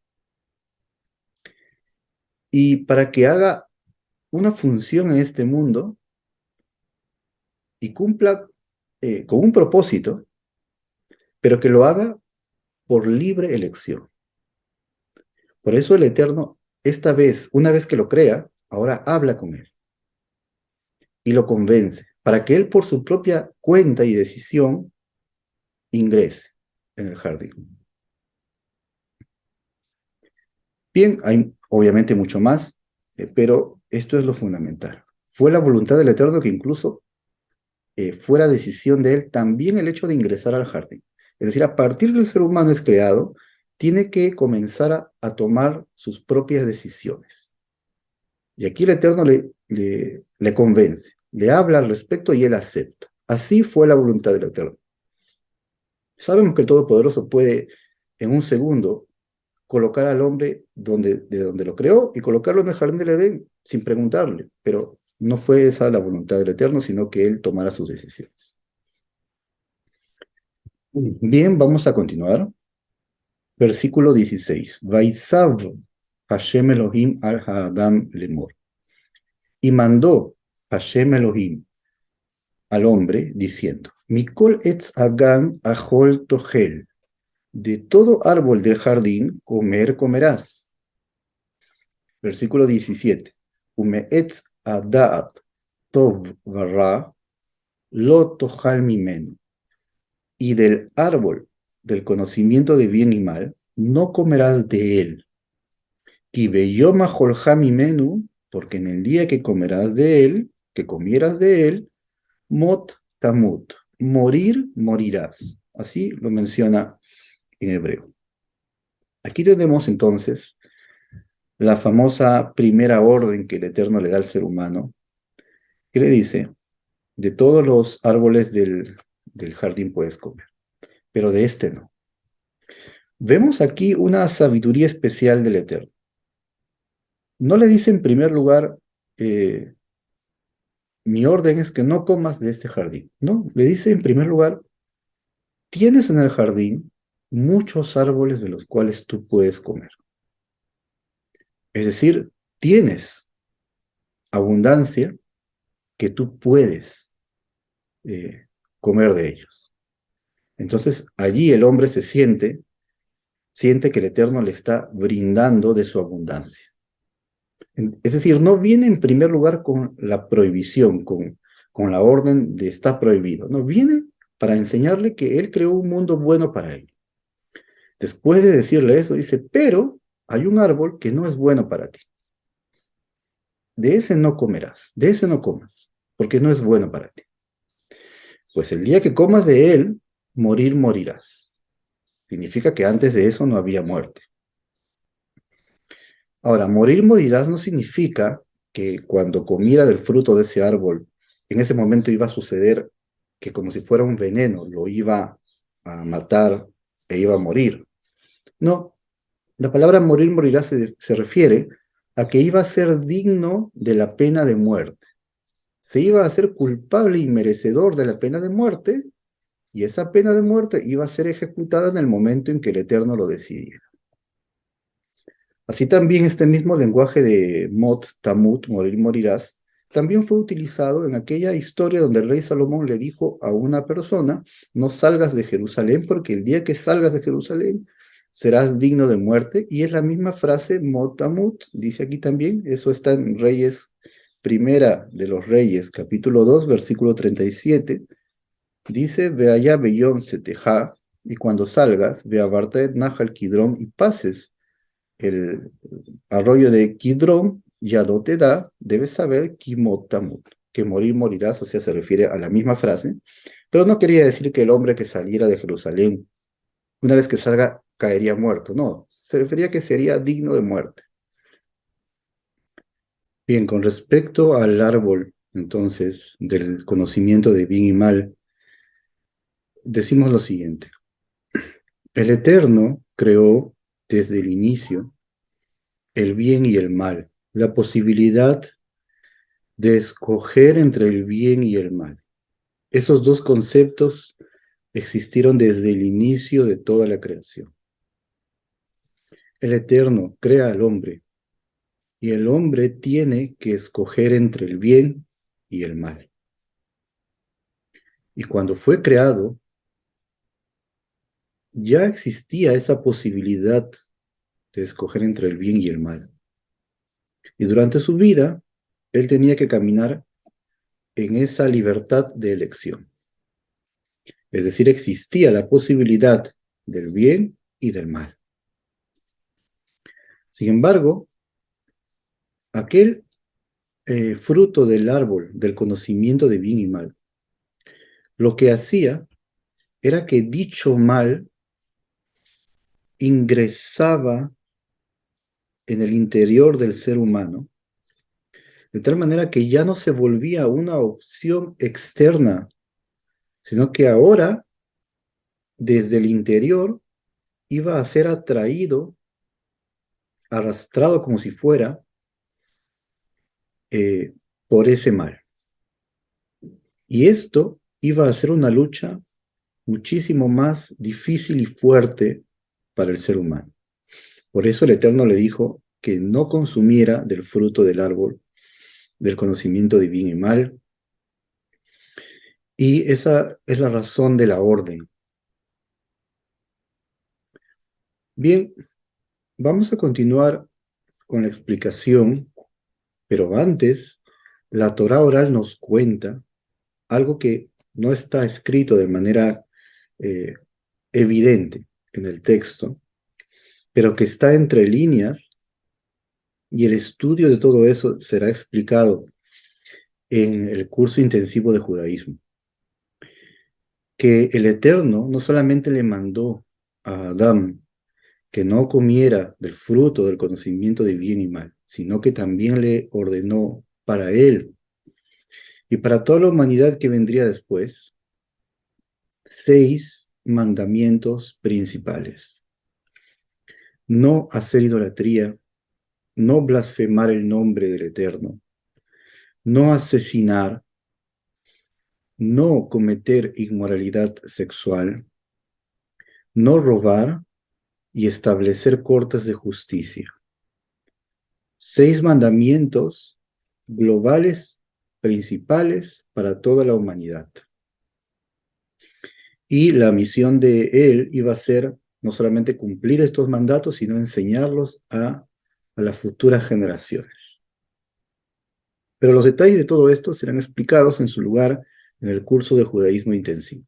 y para que haga una función en este mundo y cumpla con un propósito, pero que lo haga por libre elección. Por eso el Eterno, esta vez, una vez que lo crea, ahora habla con él y lo convence, para que él por su propia cuenta y decisión ingrese en el jardín. Bien, hay obviamente mucho más, pero esto es lo fundamental. Fue la voluntad del Eterno que incluso fuera decisión de él también el hecho de ingresar al jardín. Es decir, a partir del ser humano es creado, tiene que comenzar a tomar sus propias decisiones. Y aquí el Eterno le convence, le habla al respecto y él acepta. Así fue la voluntad del Eterno. Sabemos que el Todopoderoso puede en un segundo colocar al hombre de donde lo creó y colocarlo en el jardín del Edén sin preguntarle, pero no fue esa la voluntad del Eterno, sino que él tomara sus decisiones. Bien, vamos a continuar. Versículo 16. Vaisav Hashem Elohim al Haadam lemor. Y mandó Hashem Elohim al hombre diciendo, Mikol etz agan ajol tohel. De todo árbol del jardín comerás. Versículo 17. Umeetz adaat tov varra lo tohal mimenu. Y del árbol del conocimiento de bien y mal no comerás de él. Y beyoma jolja mimenu, porque en el día que comerás de él, que comieras de él, mot tamut, morir, morirás. Así lo menciona en hebreo. Aquí tenemos entonces la famosa primera orden que el Eterno le da al ser humano, que le dice, de todos los árboles del jardín puedes comer, pero de este no. Vemos aquí una sabiduría especial del Eterno. No le dice en primer lugar, mi orden es que no comas de este jardín. No, le dice en primer lugar, tienes en el jardín muchos árboles de los cuales tú puedes comer. Es decir, tienes abundancia que tú puedes comer de ellos. Entonces allí el hombre siente que el Eterno le está brindando de su abundancia. Es decir, no viene en primer lugar con la prohibición, con la orden de está prohibido, no, viene para enseñarle que él creó un mundo bueno para él. Después de decirle eso, dice, pero hay un árbol que no es bueno para ti. De ese no comerás, de ese no comas, porque no es bueno para ti. Pues el día que comas de él, morirás. Significa que antes de eso no había muerte. Ahora, morirás no significa que cuando comiera del fruto de ese árbol, en ese momento iba a suceder que como si fuera un veneno, lo iba a matar e iba a morir. No, la palabra morirás se refiere a que iba a ser digno de la pena de muerte. Se iba a ser culpable y merecedor de la pena de muerte, y esa pena de muerte iba a ser ejecutada en el momento en que el Eterno lo decidiera. Así también este mismo lenguaje de Mot, Tamut, morirás, también fue utilizado en aquella historia donde el rey Salomón le dijo a una persona, no salgas de Jerusalén porque el día que salgas de Jerusalén serás digno de muerte. Y es la misma frase, Mot, Tamut, dice aquí también, eso está en Reyes, Primera de los Reyes, capítulo 2, versículo 37. Dice, ve allá Beyón Setejá, y cuando salgas, ve a Bartaet Nahal Kidrón y pases el arroyo de Kidrón, Yadot te da, debes saber Kimot Tamut, que morirás, o sea, se refiere a la misma frase, pero no quería decir que el hombre que saliera de Jerusalén, una vez que salga, caería muerto, no, se refería a que sería digno de muerte. Bien, con respecto al árbol, entonces, del conocimiento de bien y mal, decimos lo siguiente, el Eterno creó desde el inicio el bien y el mal, la posibilidad de escoger entre el bien y el mal. Esos dos conceptos existieron desde el inicio de toda la creación. El Eterno crea al hombre y el hombre tiene que escoger entre el bien y el mal. Y cuando fue creado, ya existía esa posibilidad de escoger entre el bien y el mal. Y durante su vida, él tenía que caminar en esa libertad de elección. Es decir, existía la posibilidad del bien y del mal. Sin embargo, aquel fruto del árbol del conocimiento de bien y mal, lo que hacía era que dicho mal ingresaba en el interior del ser humano, de tal manera que ya no se volvía una opción externa, sino que ahora, desde el interior, iba a ser atraído, arrastrado como si fuera eh, por ese mal. Y esto iba a ser una lucha muchísimo más difícil y fuerte para el ser humano. Por eso el Eterno le dijo que no consumiera del fruto del árbol del conocimiento de bien y mal. Y esa es la razón de la orden. Bien, vamos a continuar con la explicación, pero antes, la Torá oral nos cuenta algo que no está escrito de manera eh, evidente en el texto, pero que está entre líneas, y el estudio de todo eso será explicado en el curso intensivo de judaísmo, que el Eterno no solamente le mandó a Adán que no comiera del fruto del conocimiento de bien y mal, sino que también le ordenó para él y para toda la humanidad que vendría después 6 mandamientos principales. No hacer idolatría, no blasfemar el nombre del Eterno, no asesinar, no cometer inmoralidad sexual, no robar y establecer cortes de justicia. 6 mandamientos globales principales para toda la humanidad. Y la misión de él iba a ser no solamente cumplir estos mandatos, sino enseñarlos a las futuras generaciones. Pero los detalles de todo esto serán explicados en su lugar en el curso de judaísmo intensivo.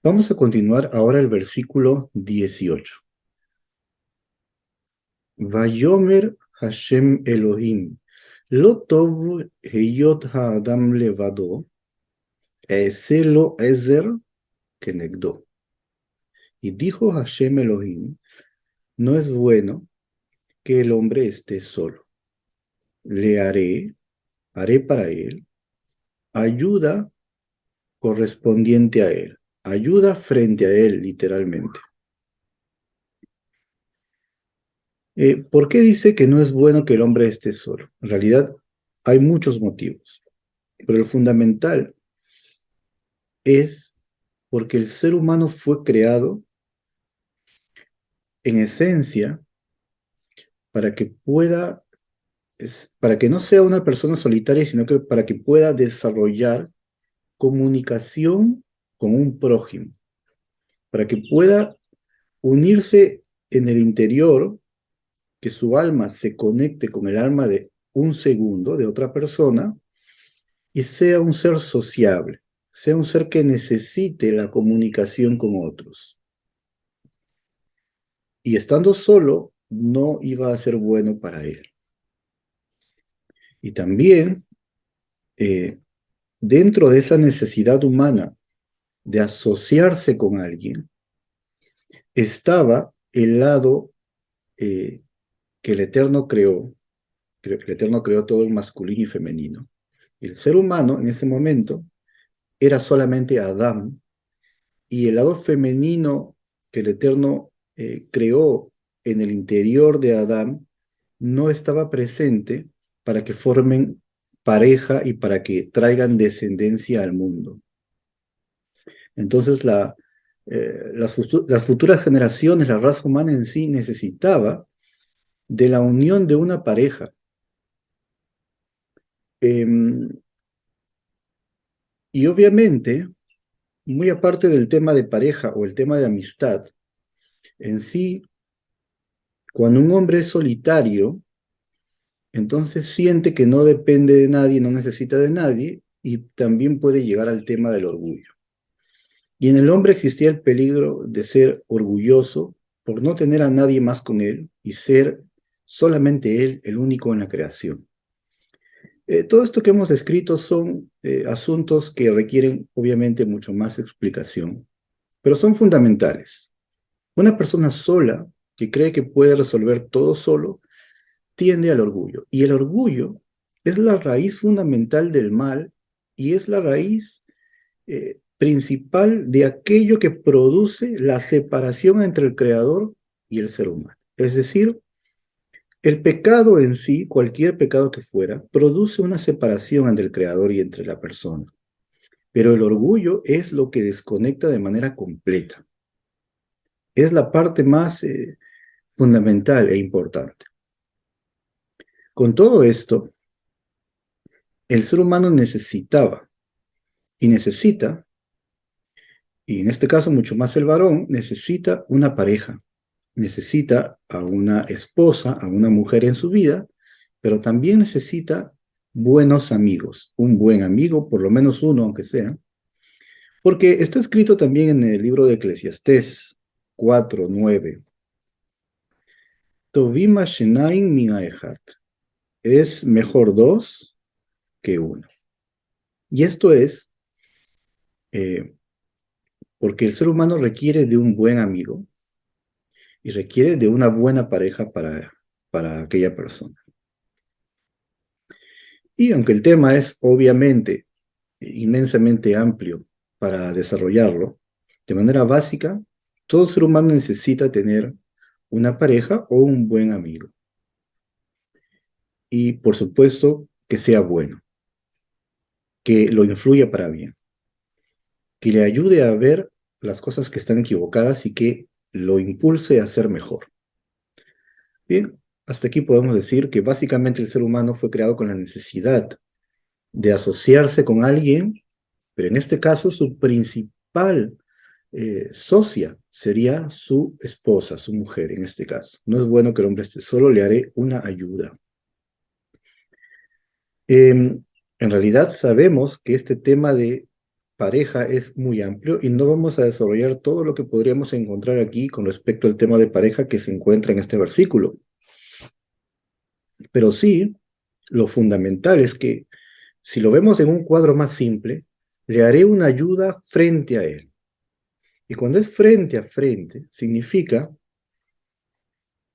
Vamos a continuar ahora el versículo 18. Vayomer Hashem Elohim, lo tov heyot ha'adam levado, lo ezer kenegdo. Y dijo Hashem Elohim, no es bueno que el hombre esté solo. Le haré para él ayuda correspondiente a él, ayuda frente a él, literalmente. ¿Por qué dice que no es bueno que el hombre esté solo? En realidad, hay muchos motivos, pero el fundamental es porque el ser humano fue creado en esencia para que pueda, para que no sea una persona solitaria, sino que para que pueda desarrollar comunicación con un prójimo, para que pueda unirse en el interior, que su alma se conecte con el alma de un segundo, de otra persona, y sea un ser sociable, sea un ser que necesite la comunicación con otros. Y estando solo, no iba a ser bueno para él. Y también, dentro de esa necesidad humana de asociarse con alguien, estaba el lado que el Eterno creó, que el Eterno creó todo el masculino y femenino. El ser humano en ese momento era solamente Adán, y el lado femenino que el Eterno creó en el interior de Adán no estaba presente para que formen pareja y para que traigan descendencia al mundo. Entonces las futuras generaciones, la raza humana en sí necesitaba de la unión de una pareja. Y obviamente, muy aparte del tema de pareja o el tema de amistad, en sí, cuando un hombre es solitario, entonces siente que no depende de nadie, no necesita de nadie, y también puede llegar al tema del orgullo. Y en el hombre existía el peligro de ser orgulloso por no tener a nadie más con él y ser solamente él el único en la creación. Todo esto que hemos descrito son asuntos que requieren obviamente mucho más explicación, pero son fundamentales. Una persona sola que cree que puede resolver todo solo tiende al orgullo. Y el orgullo es la raíz fundamental del mal y es la raíz principal de aquello que produce la separación entre el creador y el ser humano. Es decir, el pecado en sí, cualquier pecado que fuera, produce una separación entre el creador y entre la persona. Pero el orgullo es lo que desconecta de manera completa. Es la parte más fundamental e importante. Con todo esto, el ser humano necesitaba y necesita, y en este caso mucho más el varón, necesita una pareja, necesita a una esposa, a una mujer en su vida, pero también necesita buenos amigos, un buen amigo, por lo menos uno, aunque sea, porque está escrito también en el libro de Eclesiastés 4:9. Tovima shenaim min ha'echad. Es mejor dos que uno. Y esto es porque el ser humano requiere de un buen amigo y requiere de una buena pareja para aquella persona. Y aunque el tema es obviamente inmensamente amplio para desarrollarlo, de manera básica, todo ser humano necesita tener una pareja o un buen amigo. Y por supuesto que sea bueno. que lo influya para bien, que le ayude a ver las cosas que están equivocadas y que lo impulse a ser mejor. Bien, hasta aquí podemos decir que básicamente el ser humano fue creado con la necesidad de asociarse con alguien, pero en este caso su principal socia sería su esposa, su mujer en este caso. No es bueno que el hombre esté solo, le haré una ayuda. En realidad sabemos que este tema de pareja es muy amplio y no vamos a desarrollar todo lo que podríamos encontrar aquí con respecto al tema de pareja que se encuentra en este versículo. Pero sí, lo fundamental es que si lo vemos en un cuadro más simple, le haré una ayuda frente a él. Y cuando es frente a frente, significa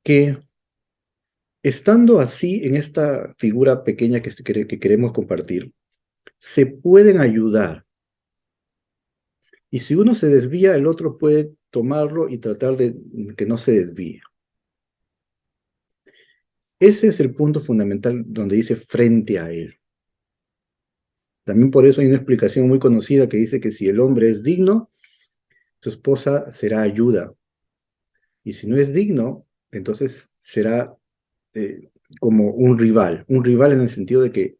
que estando así en esta figura pequeña que queremos compartir, se pueden ayudar. Y si uno se desvía, el otro puede tomarlo y tratar de que no se desvíe. Ese es el punto fundamental donde dice frente a él. También por eso hay una explicación muy conocida que dice que si el hombre es digno, su esposa será ayuda. Y si no es digno, entonces será como un rival en el sentido de que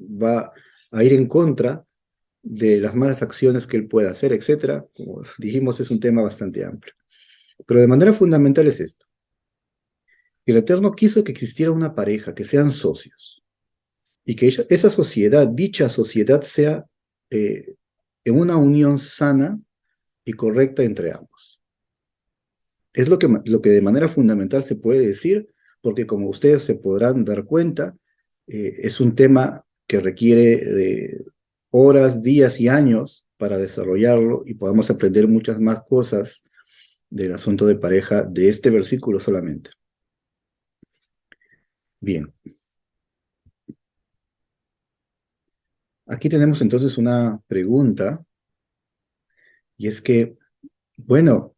va a ir en contra de las malas acciones que él pueda hacer, etcétera. Como dijimos, es un tema bastante amplio. Pero de manera fundamental es esto. El Eterno quiso que existiera una pareja, que sean socios, y que esa sociedad, dicha sociedad, sea en una unión sana y correcta entre ambos. Es lo que de manera fundamental se puede decir, porque como ustedes se podrán dar cuenta, es un tema que requiere de horas, días y años para desarrollarlo y podamos aprender muchas más cosas del asunto de pareja de este versículo solamente. Bien, aquí tenemos entonces una pregunta, y es que, bueno,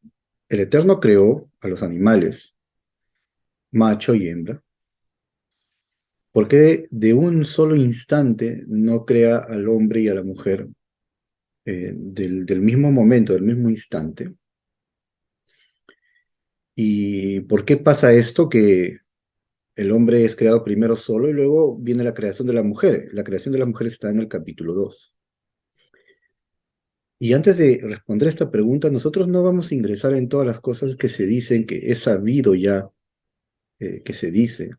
el Eterno creó a los animales, macho y hembra. ¿Por qué de un solo instante no crea al hombre y a la mujer del mismo momento, del mismo instante? ¿Y por qué pasa esto que el hombre es creado primero solo y luego viene la creación de la mujer? La creación de la mujer está en el capítulo 2. Y antes de responder esta pregunta, nosotros no vamos a ingresar en todas las cosas que se dicen, que es sabido ya que se dice,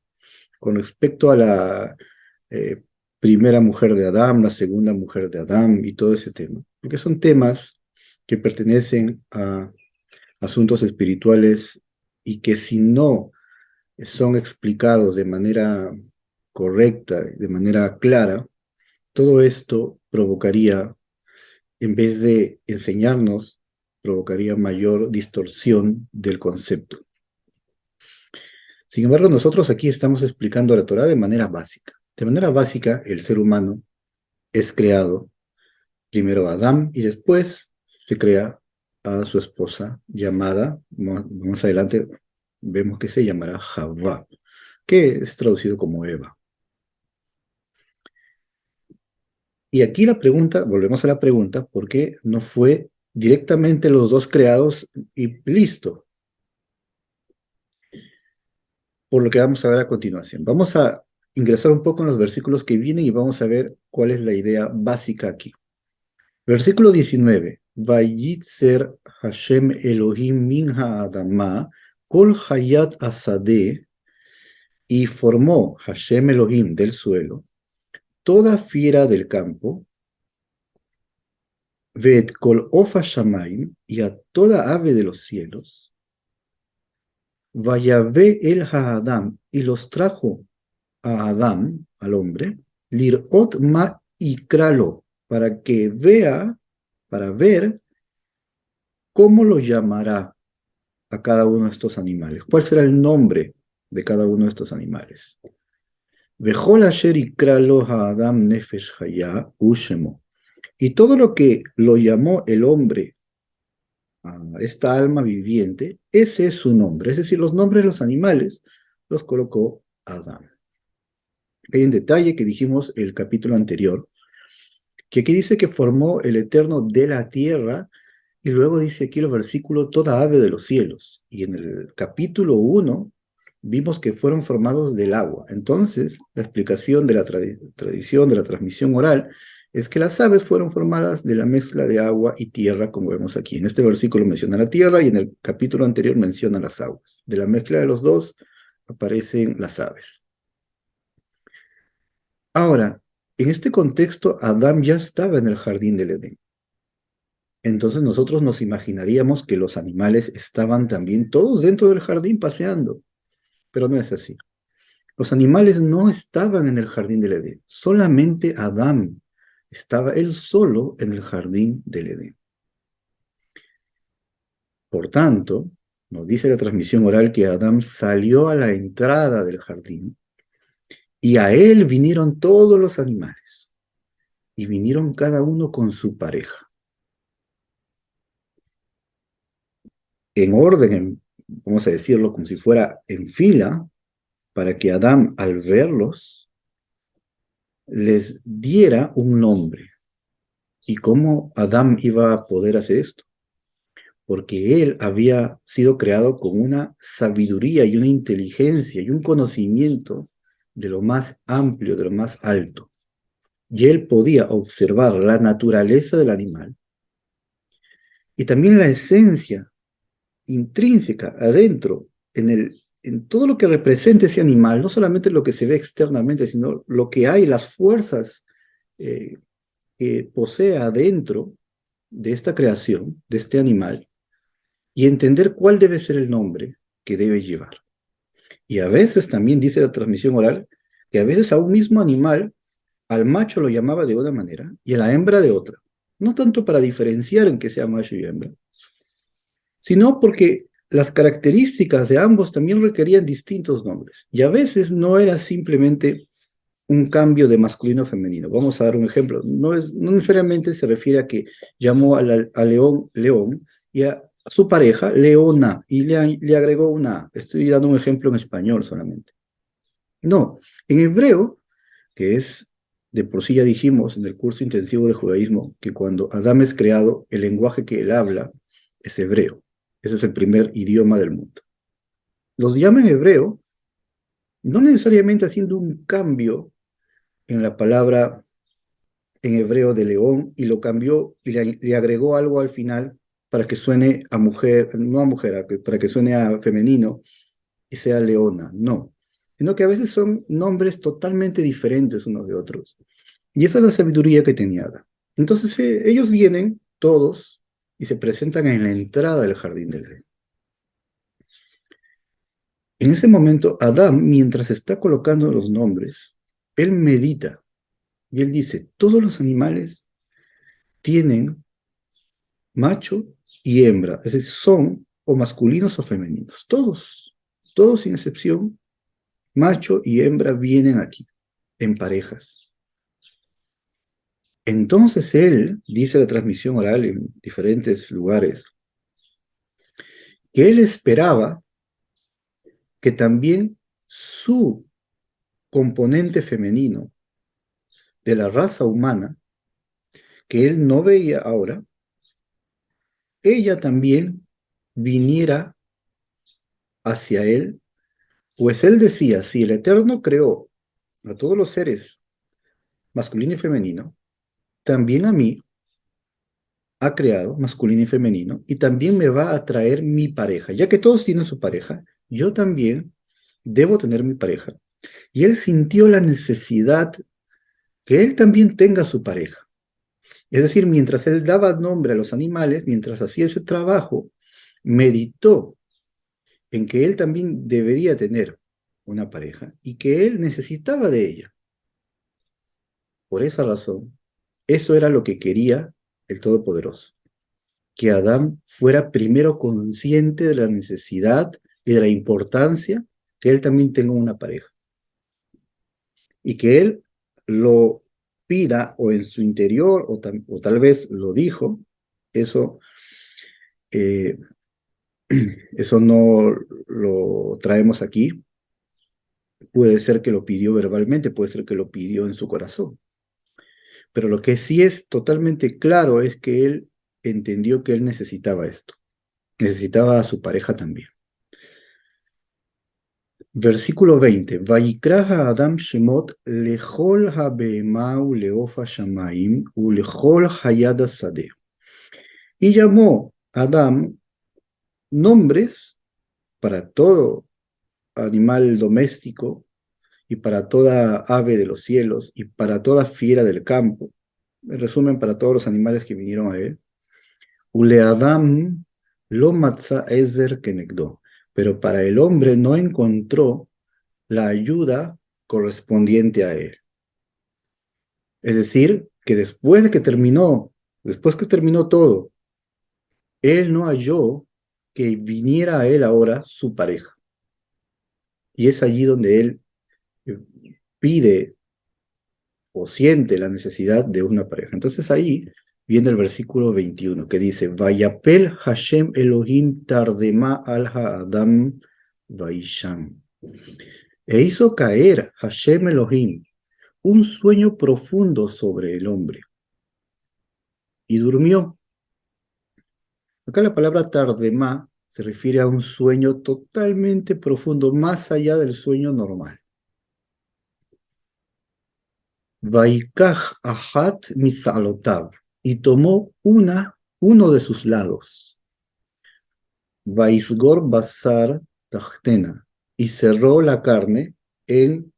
con respecto a la eh, primera mujer de Adán, la segunda mujer de Adán y todo ese tema, porque son temas que pertenecen a asuntos espirituales y que si no son explicados de manera correcta, de manera clara, todo esto provocaría, en vez de enseñarnos, provocaría mayor distorsión del concepto. Sin embargo, nosotros aquí estamos explicando la Torá de manera básica. De manera básica, el ser humano es creado primero a Adán y después se crea a su esposa llamada, más adelante vemos que se llamará Javá, que es traducido como Eva. Y aquí la pregunta, volvemos a la pregunta, ¿por qué no fue directamente los dos creados y listo? Por lo que vamos a ver a continuación. Vamos a ingresar un poco en los versículos que vienen y vamos a ver cuál es la idea básica aquí. Versículo 19. Vayitzer Hashem Elohim min ha'adamah kol hayat asadeh, y formó Hashem Elohim del suelo toda fiera del campo, Ve'et kol ofa shamayim, y a toda ave de los cielos, Vayave el ha'adam, y los trajo a Adán, al hombre, lirot ma ikralo, para que vea, para ver cómo lo llamará a cada uno de estos animales. ¿Cuál será el nombre de cada uno de estos animales? Vejol asher ikralo ha'adam nefesh haya ushemo. Y todo lo que lo llamó el hombre a esta alma viviente, ese es su nombre. Es decir, los nombres de los animales los colocó Adán. Hay un detalle que dijimos el capítulo anterior, que aquí dice que formó el Eterno de la tierra, y luego dice aquí el versículo, toda ave de los cielos. Y en el capítulo 1 vimos que fueron formados del agua. Entonces, la explicación de la tradición, de la transmisión oral, es que las aves fueron formadas de la mezcla de agua y tierra, como vemos aquí. En este versículo menciona la tierra y en el capítulo anterior menciona las aguas. De la mezcla de los dos aparecen las aves. Ahora, en este contexto, Adán ya estaba en el jardín del Edén. Entonces nosotros nos imaginaríamos que los animales estaban también todos dentro del jardín paseando, pero no es así. Los animales no estaban en el jardín del Edén, solamente Adán estaba él solo en el jardín del Edén. Por tanto, nos dice la transmisión oral que Adán salió a la entrada del jardín y a él vinieron todos los animales y vinieron cada uno con su pareja, en orden, vamos a decirlo como si fuera en fila, para que Adán, al verlos, les diera un nombre. ¿Y cómo Adán iba a poder hacer esto? Porque él había sido creado con una sabiduría y una inteligencia y un conocimiento de lo más amplio, de lo más alto. Y él podía observar la naturaleza del animal y también la esencia intrínseca adentro, en todo lo que representa ese animal, no solamente lo que se ve externamente, sino lo que hay, las fuerzas eh, que posee adentro de esta creación, de este animal, y entender cuál debe ser el nombre que debe llevar. Y a veces también dice la transmisión oral que a veces a un mismo animal, al macho lo llamaba de una manera y a la hembra de otra. No tanto para diferenciar en que sea macho y hembra, sino porque las características de ambos también requerían distintos nombres. Y a veces no era simplemente un cambio de masculino a femenino. Vamos a dar un ejemplo. No necesariamente se refiere a que llamó a León León y a su pareja Leona y le agregó una A. Estoy dando un ejemplo en español solamente. No, en hebreo, que es de por sí ya dijimos en el curso intensivo de judaísmo que cuando Adán es creado, el lenguaje que él habla es hebreo. Ese es el primer idioma del mundo. Los llaman hebreo, no necesariamente haciendo un cambio en la palabra en hebreo de león y lo cambió y le agregó algo al final para que suene a mujer, no a mujer, para que suene a femenino y sea leona, no, sino que a veces son nombres totalmente diferentes unos de otros. Y esa es la sabiduría que tenía Adán. Entonces ellos vienen todos y se presentan en la entrada del jardín del Edén. En ese momento, Adán, mientras está colocando los nombres, él medita y él dice, todos los animales tienen macho y hembra, es decir, son o masculinos o femeninos, todos sin excepción, macho y hembra vienen aquí, en parejas. Entonces él, dice la transmisión oral en diferentes lugares, que él esperaba que también su componente femenino de la raza humana, que él no veía ahora, ella también viniera hacia él, pues él decía, si el Eterno creó a todos los seres masculino y femenino, también a mí ha creado masculino y femenino y también me va a traer mi pareja. Ya que todos tienen su pareja, yo también debo tener mi pareja. Y él sintió la necesidad que él también tenga su pareja. Es decir, mientras él daba nombre a los animales, mientras hacía ese trabajo, meditó en que él también debería tener una pareja y que él necesitaba de ella. Por esa razón, eso era lo que quería el Todopoderoso, que Adán fuera primero consciente de la necesidad y de la importancia que él también tenga una pareja y que él lo pida o en su interior o tal vez lo dijo, eso, eh, eso no lo traemos aquí, puede ser que lo pidió verbalmente, puede ser que lo pidió en su corazón. Pero lo que sí es totalmente claro es que él entendió que él necesitaba esto. Necesitaba a su pareja también. Versículo 20. Vayikra Adam Shemot lechol habehema uleofa shamayim ulechol hayad hasadeh. Y llamó a Adam nombres para todo animal doméstico y para toda ave de los cielos y para toda fiera del campo. En resumen, para todos los animales que vinieron a él. Uleadam lo matza ezer kenegdo. Pero para el hombre no encontró la ayuda correspondiente a él. Es decir, que después que terminó todo, él no halló que viniera a él ahora su pareja. Y es allí donde él eh, pide o siente la necesidad de una pareja. Entonces ahí viene el versículo 21 que dice, Vayapel Hashem Elohim tardema al Adam Vaisham. E hizo caer Hashem Elohim un sueño profundo sobre el hombre y durmió. Acá la palabra tardemá se refiere a un sueño totalmente profundo, más allá del sueño normal. Vaikaj ahat misalotav, y tomó uno de sus lados. Vaisgor basar tachtena, y cerró la carne en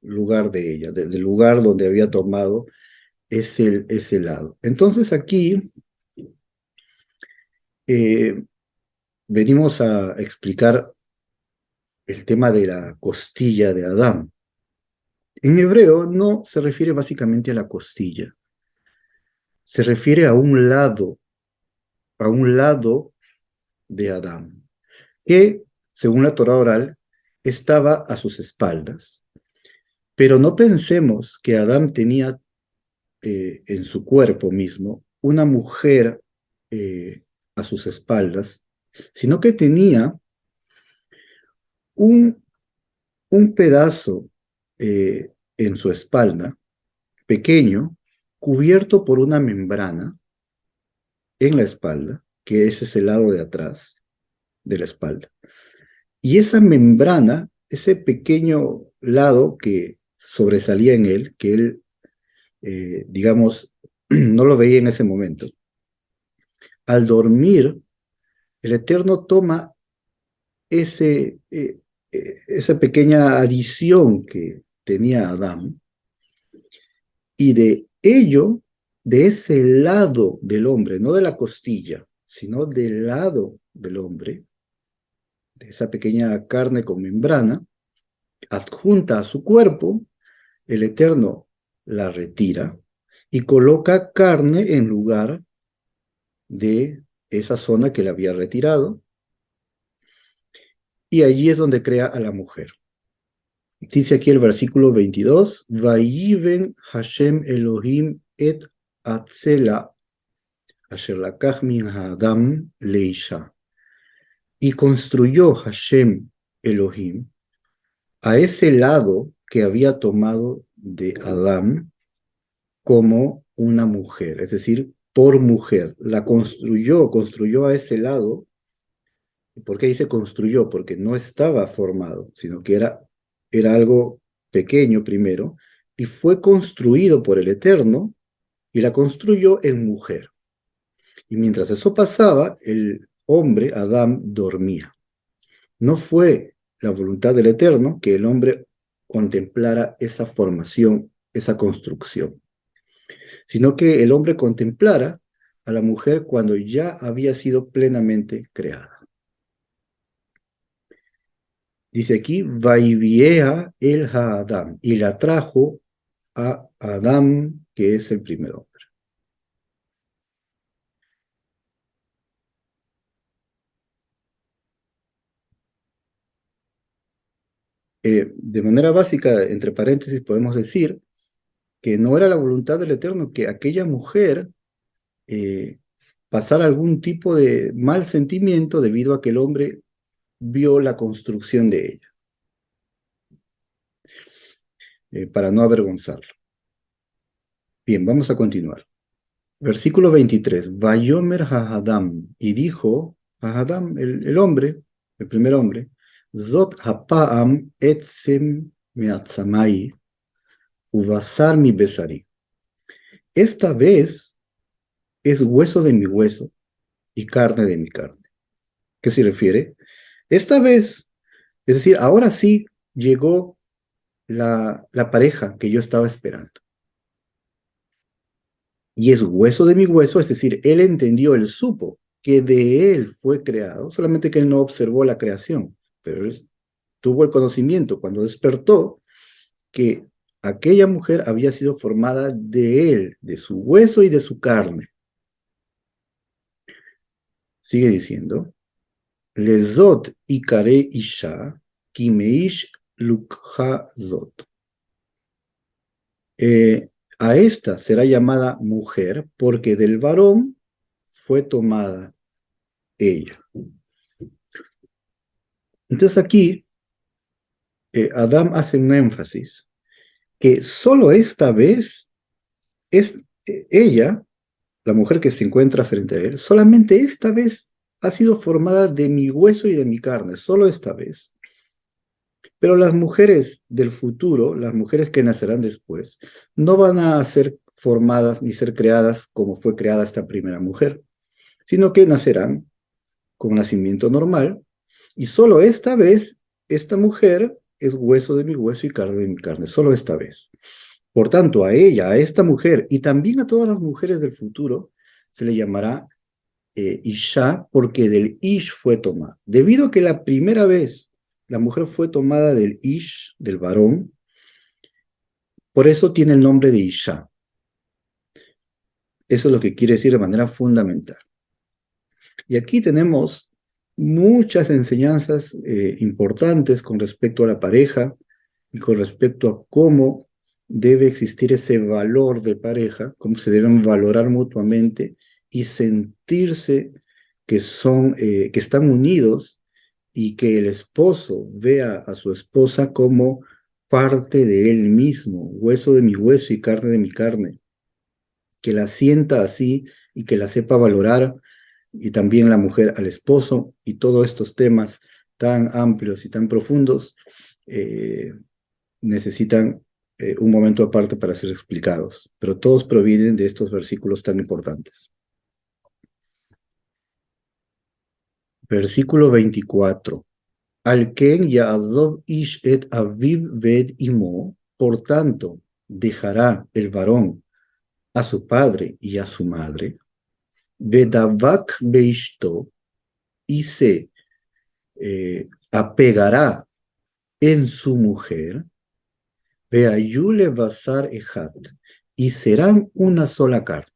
lugar de ella, del lugar donde había tomado ese lado. Entonces aquí eh, venimos a explicar el tema de la costilla de Adán. En hebreo no se refiere básicamente a la costilla, se refiere a un lado de Adán, que, según la Torah oral, estaba a sus espaldas. Pero no pensemos que Adán tenía en su cuerpo mismo una mujer a sus espaldas, sino que tenía un, un pedazo en su espalda, pequeño, cubierto por una membrana en la espalda, que es ese lado de atrás de la espalda. Y esa membrana, ese pequeño lado que sobresalía en él, que él, digamos, no lo veía en ese momento, al dormir, el Eterno toma esa pequeña adición que tenía Adán y de ello, de ese lado del hombre, no de la costilla, sino del lado del hombre, de esa pequeña carne con membrana, adjunta a su cuerpo, el Eterno la retira y coloca carne en lugar de esa zona que le había retirado, y allí es donde crea a la mujer. Dice aquí el versículo 22, Vayiven Hashem Elohim et Atzela Asher lakach min Adam leisha. Y construyó Hashem Elohim a ese lado que había tomado de Adán como una mujer, es decir, por mujer. La construyó a ese lado. ¿Por qué dice construyó? Porque no estaba formado, sino que era algo pequeño primero, y fue construido por el Eterno, y la construyó en mujer. Y mientras eso pasaba, el hombre, Adán, dormía. No fue la voluntad del Eterno que el hombre contemplara esa formación, esa construcción, sino que el hombre contemplara a la mujer cuando ya había sido plenamente creada. Dice aquí, Vaiviea el Haadam, y la trajo a Adán, que es el primer hombre. De manera básica, entre paréntesis, podemos decir que no era la voluntad del Eterno que aquella mujer eh, pasara algún tipo de mal sentimiento debido a que el hombre vio la construcción de ella, para no avergonzarlo. Bien, vamos a continuar. Versículo 23. Vayomer Hahadam. Y dijo Hahadam, el hombre, el primer hombre, Zot hapaam etzem meatzamai, ubasar mi besari. Esta vez es hueso de mi hueso y carne de mi carne. ¿Qué se refiere? Esta vez, es decir, ahora sí llegó la pareja que yo estaba esperando. Y es hueso de mi hueso, es decir, él entendió, él supo que de él fue creado, solamente que él no observó la creación, pero él tuvo el conocimiento cuando despertó que aquella mujer había sido formada de él, de su hueso y de su carne. Sigue diciendo, Lezot ikare isha, kimeish lukha zot. A esta será llamada mujer porque del varón fue tomada ella. Entonces aquí Adam hace un énfasis que solo esta vez es ella, la mujer que se encuentra frente a él, solamente esta vez ha sido formada de mi hueso y de mi carne, solo esta vez. Pero las mujeres del futuro, las mujeres que nacerán después, no van a ser formadas ni ser creadas como fue creada esta primera mujer, sino que nacerán con nacimiento normal, y solo esta vez, esta mujer es hueso de mi hueso y carne de mi carne, solo esta vez. Por tanto, a ella, a esta mujer, y también a todas las mujeres del futuro, se le llamará Isha, porque del Ish fue tomada. Debido a que la primera vez la mujer fue tomada del Ish, del varón, por eso tiene el nombre de Isha. Eso es lo que quiere decir de manera fundamental. Y aquí tenemos muchas enseñanzas importantes con respecto a la pareja y con respecto a cómo debe existir ese valor de pareja, cómo se deben valorar mutuamente y sentirse que están unidos y que el esposo vea a su esposa como parte de él mismo, hueso de mi hueso y carne de mi carne, que la sienta así y que la sepa valorar, y también la mujer al esposo, y todos estos temas tan amplios y tan profundos necesitan un momento aparte para ser explicados, pero todos provienen de estos versículos tan importantes. Versículo 24. Al ken ya'azov ish et aviv ved imo, por tanto, dejará el varón a su padre y a su madre, vedavak beishto, y se apegará en su mujer, veayule basar ejat, y serán una sola carne.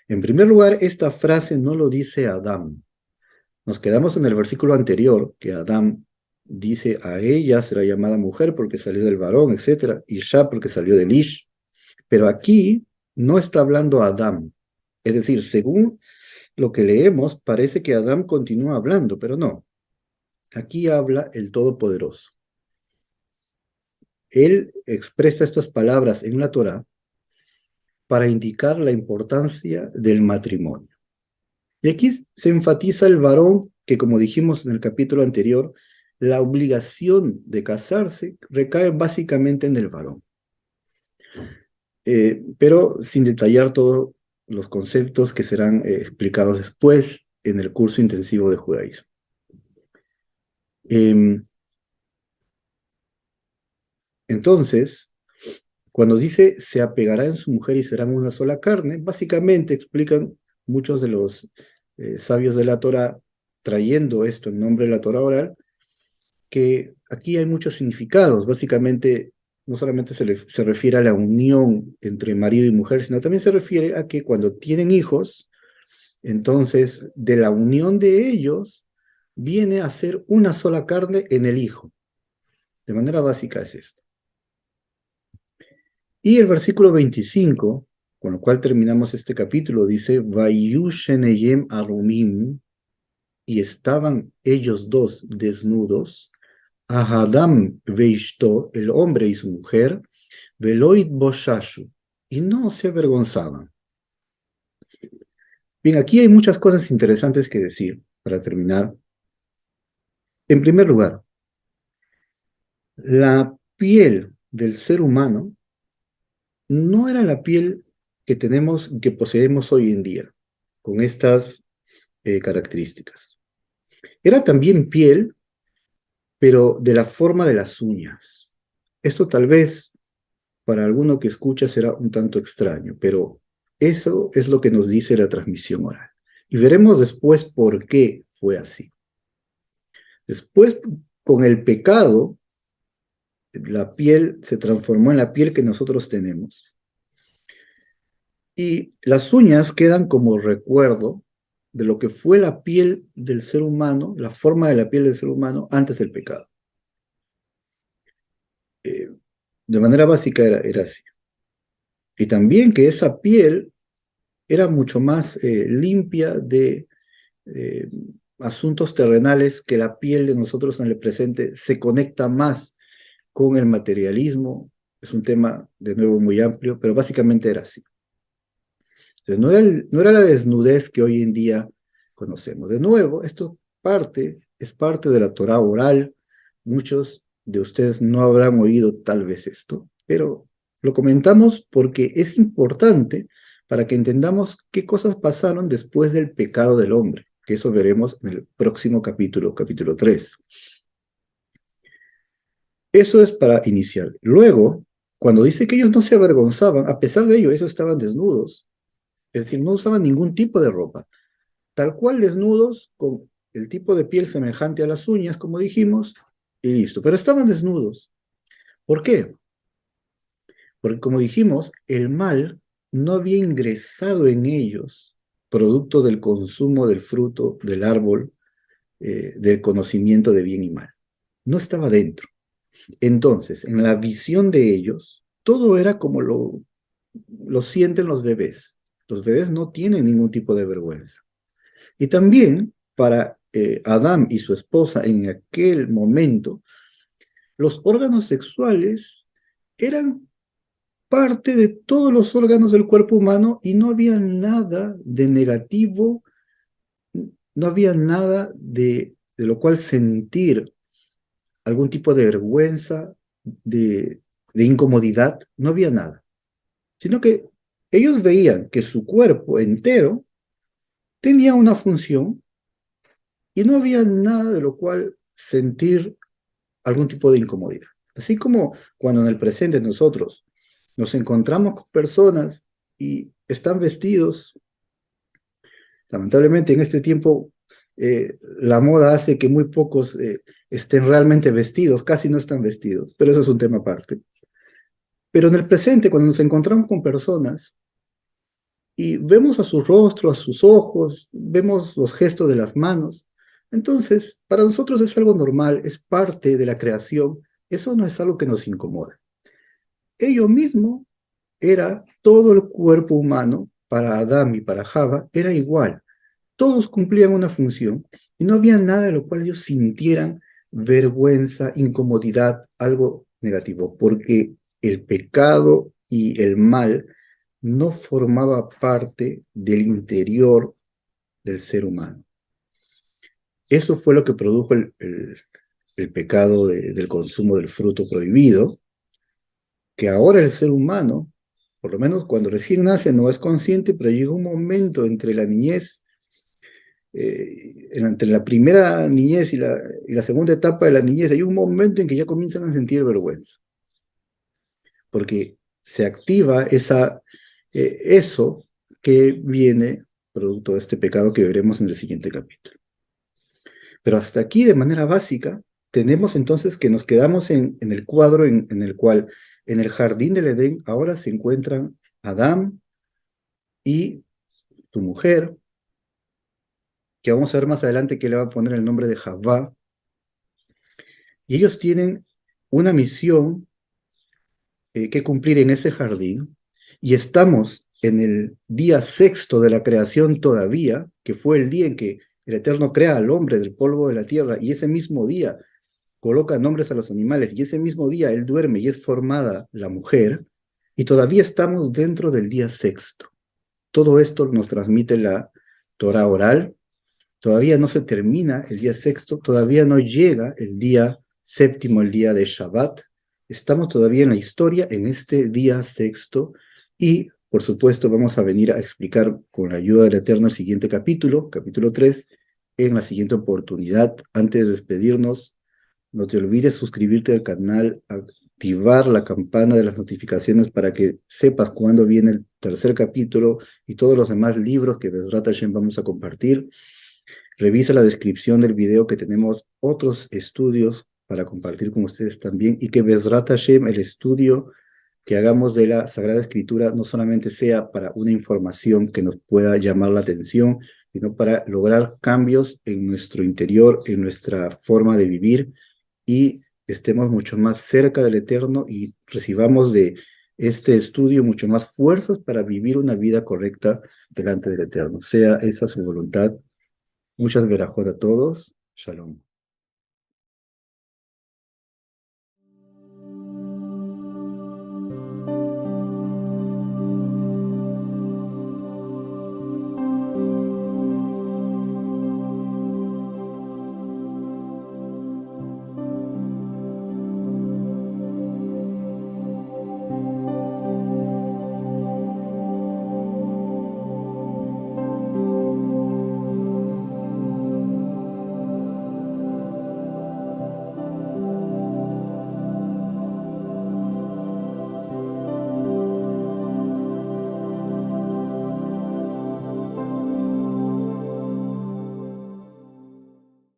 En primer lugar, esta frase no lo dice Adán. Nos quedamos en el versículo anterior, que Adán dice a ella será llamada mujer porque salió del varón, etc. Isha porque salió del Ish. Pero aquí no está hablando Adán. Es decir, según lo que leemos, parece que Adán continúa hablando, pero no. Aquí habla el Todopoderoso. Él expresa estas palabras en la Torá para indicar la importancia del matrimonio. Y aquí se enfatiza el varón, que como dijimos en el capítulo anterior, la obligación de casarse recae básicamente en el varón. Pero sin detallar todos los conceptos que serán explicados después en el curso intensivo de judaísmo. Entonces, cuando dice se apegará en su mujer y serán una sola carne, básicamente explican muchos de los sabios de la Torá, trayendo esto en nombre de la Torá oral, que aquí hay muchos significados. Básicamente, no solamente se refiere a la unión entre marido y mujer, sino también se refiere a que cuando tienen hijos, entonces de la unión de ellos viene a ser una sola carne en el hijo. De manera básica es esto. Y el versículo 25, con lo cual terminamos este capítulo, dice, Vayusheneyem arumim, y estaban ellos dos desnudos, Ahadam veishto, el hombre y su mujer, Veloit boshashu, y no se avergonzaban. Bien, aquí hay muchas cosas interesantes que decir para terminar. En primer lugar, la piel del ser humano no era la piel que tenemos, que poseemos hoy en día, con estas características. Era también piel, pero de la forma de las uñas. Esto tal vez para alguno que escucha será un tanto extraño, pero eso es lo que nos dice la transmisión oral. Y veremos después por qué fue así. Después, con el pecado, la piel se transformó en la piel que nosotros tenemos. Y las uñas quedan como recuerdo de lo que fue la piel del ser humano, la forma de la piel del ser humano antes del pecado. Eh, de manera básica era así. Y también que esa piel era mucho más limpia de eh, asuntos terrenales, que la piel de nosotros en el presente se conecta más con el materialismo. Es un tema de nuevo muy amplio, pero básicamente era así. Entonces, no era la desnudez que hoy en día conocemos. De nuevo, esto es parte de la Torá oral. Muchos de ustedes no habrán oído tal vez esto, pero lo comentamos porque es importante para que entendamos qué cosas pasaron después del pecado del hombre, que eso veremos en el próximo capítulo, capítulo 3. Eso es para iniciar. Luego, cuando dice que ellos no se avergonzaban, a pesar de ello, ellos estaban desnudos, es decir, no usaban ningún tipo de ropa, tal cual desnudos, con el tipo de piel semejante a las uñas, como dijimos, y listo. Pero estaban desnudos. ¿Por qué? Porque, como dijimos, el mal no había ingresado en ellos, producto del consumo del fruto del árbol, del conocimiento de bien y mal. No estaba dentro. Entonces, en la visión de ellos, todo era como lo sienten los bebés. Los bebés no tienen ningún tipo de vergüenza. Y también para Adán y su esposa en aquel momento, los órganos sexuales eran parte de todos los órganos del cuerpo humano y no había nada de negativo, no había nada de lo cual sentir algún tipo de vergüenza, de incomodidad, no había nada, sino que ellos veían que su cuerpo entero tenía una función y no había nada de lo cual sentir algún tipo de incomodidad. Así como cuando en el presente nosotros nos encontramos con personas y están vestidos, lamentablemente en este tiempo la moda hace que muy pocos estén realmente vestidos, casi no están vestidos, pero eso es un tema aparte. Pero en el presente, cuando nos encontramos con personas y vemos a su rostro, a sus ojos, vemos los gestos de las manos. Entonces, para nosotros es algo normal, es parte de la creación, eso no es algo que nos incomoda. Ello mismo era todo el cuerpo humano, para Adán y para Java, era igual. Todos cumplían una función y no había nada de lo cual ellos sintieran vergüenza, incomodidad, algo negativo, porque el pecado y el mal no formaba parte del interior del ser humano. Eso fue lo que produjo el pecado del consumo del fruto prohibido, que ahora el ser humano, por lo menos cuando recién nace, no es consciente, pero llega un momento entre la niñez, entre la primera niñez y la segunda etapa de la niñez, hay un momento en que ya comienzan a sentir vergüenza, porque se activa eso que viene producto de este pecado que veremos en el siguiente capítulo. Pero hasta aquí, de manera básica, tenemos entonces que nos quedamos en el cuadro en el cual en el jardín del Edén ahora se encuentran Adán y su mujer, que vamos a ver más adelante que le va a poner el nombre de Javá, y ellos tienen una misión que cumplir en ese jardín, y estamos en el día sexto de la creación todavía, que fue el día en que el Eterno crea al hombre del polvo de la tierra, y ese mismo día coloca nombres a los animales, y ese mismo día él duerme y es formada la mujer. y todavía estamos dentro del día sexto. Todo esto nos transmite la Torah oral. Todavía no se termina el día sexto, todavía no llega el día séptimo, el día de Shabbat. Estamos todavía en la historia, en este día sexto, y por supuesto vamos a venir a explicar con la ayuda del Eterno el siguiente capítulo, capítulo 3, en la siguiente oportunidad. Antes de despedirnos, no te olvides suscribirte al canal, activar la campana de las notificaciones para que sepas cuándo viene el tercer capítulo y todos los demás libros que Bezrat Hashem vamos a compartir. Revisa la descripción del video que tenemos otros estudios para compartir con ustedes también y que Bezrat Hashem, el estudio que hagamos de la Sagrada Escritura, no solamente sea para una información que nos pueda llamar la atención, sino para lograr cambios en nuestro interior, en nuestra forma de vivir y estemos mucho más cerca del Eterno y recibamos de este estudio mucho más fuerzas para vivir una vida correcta delante del Eterno. Sea esa su voluntad. Muchas verajot a todos. Shalom.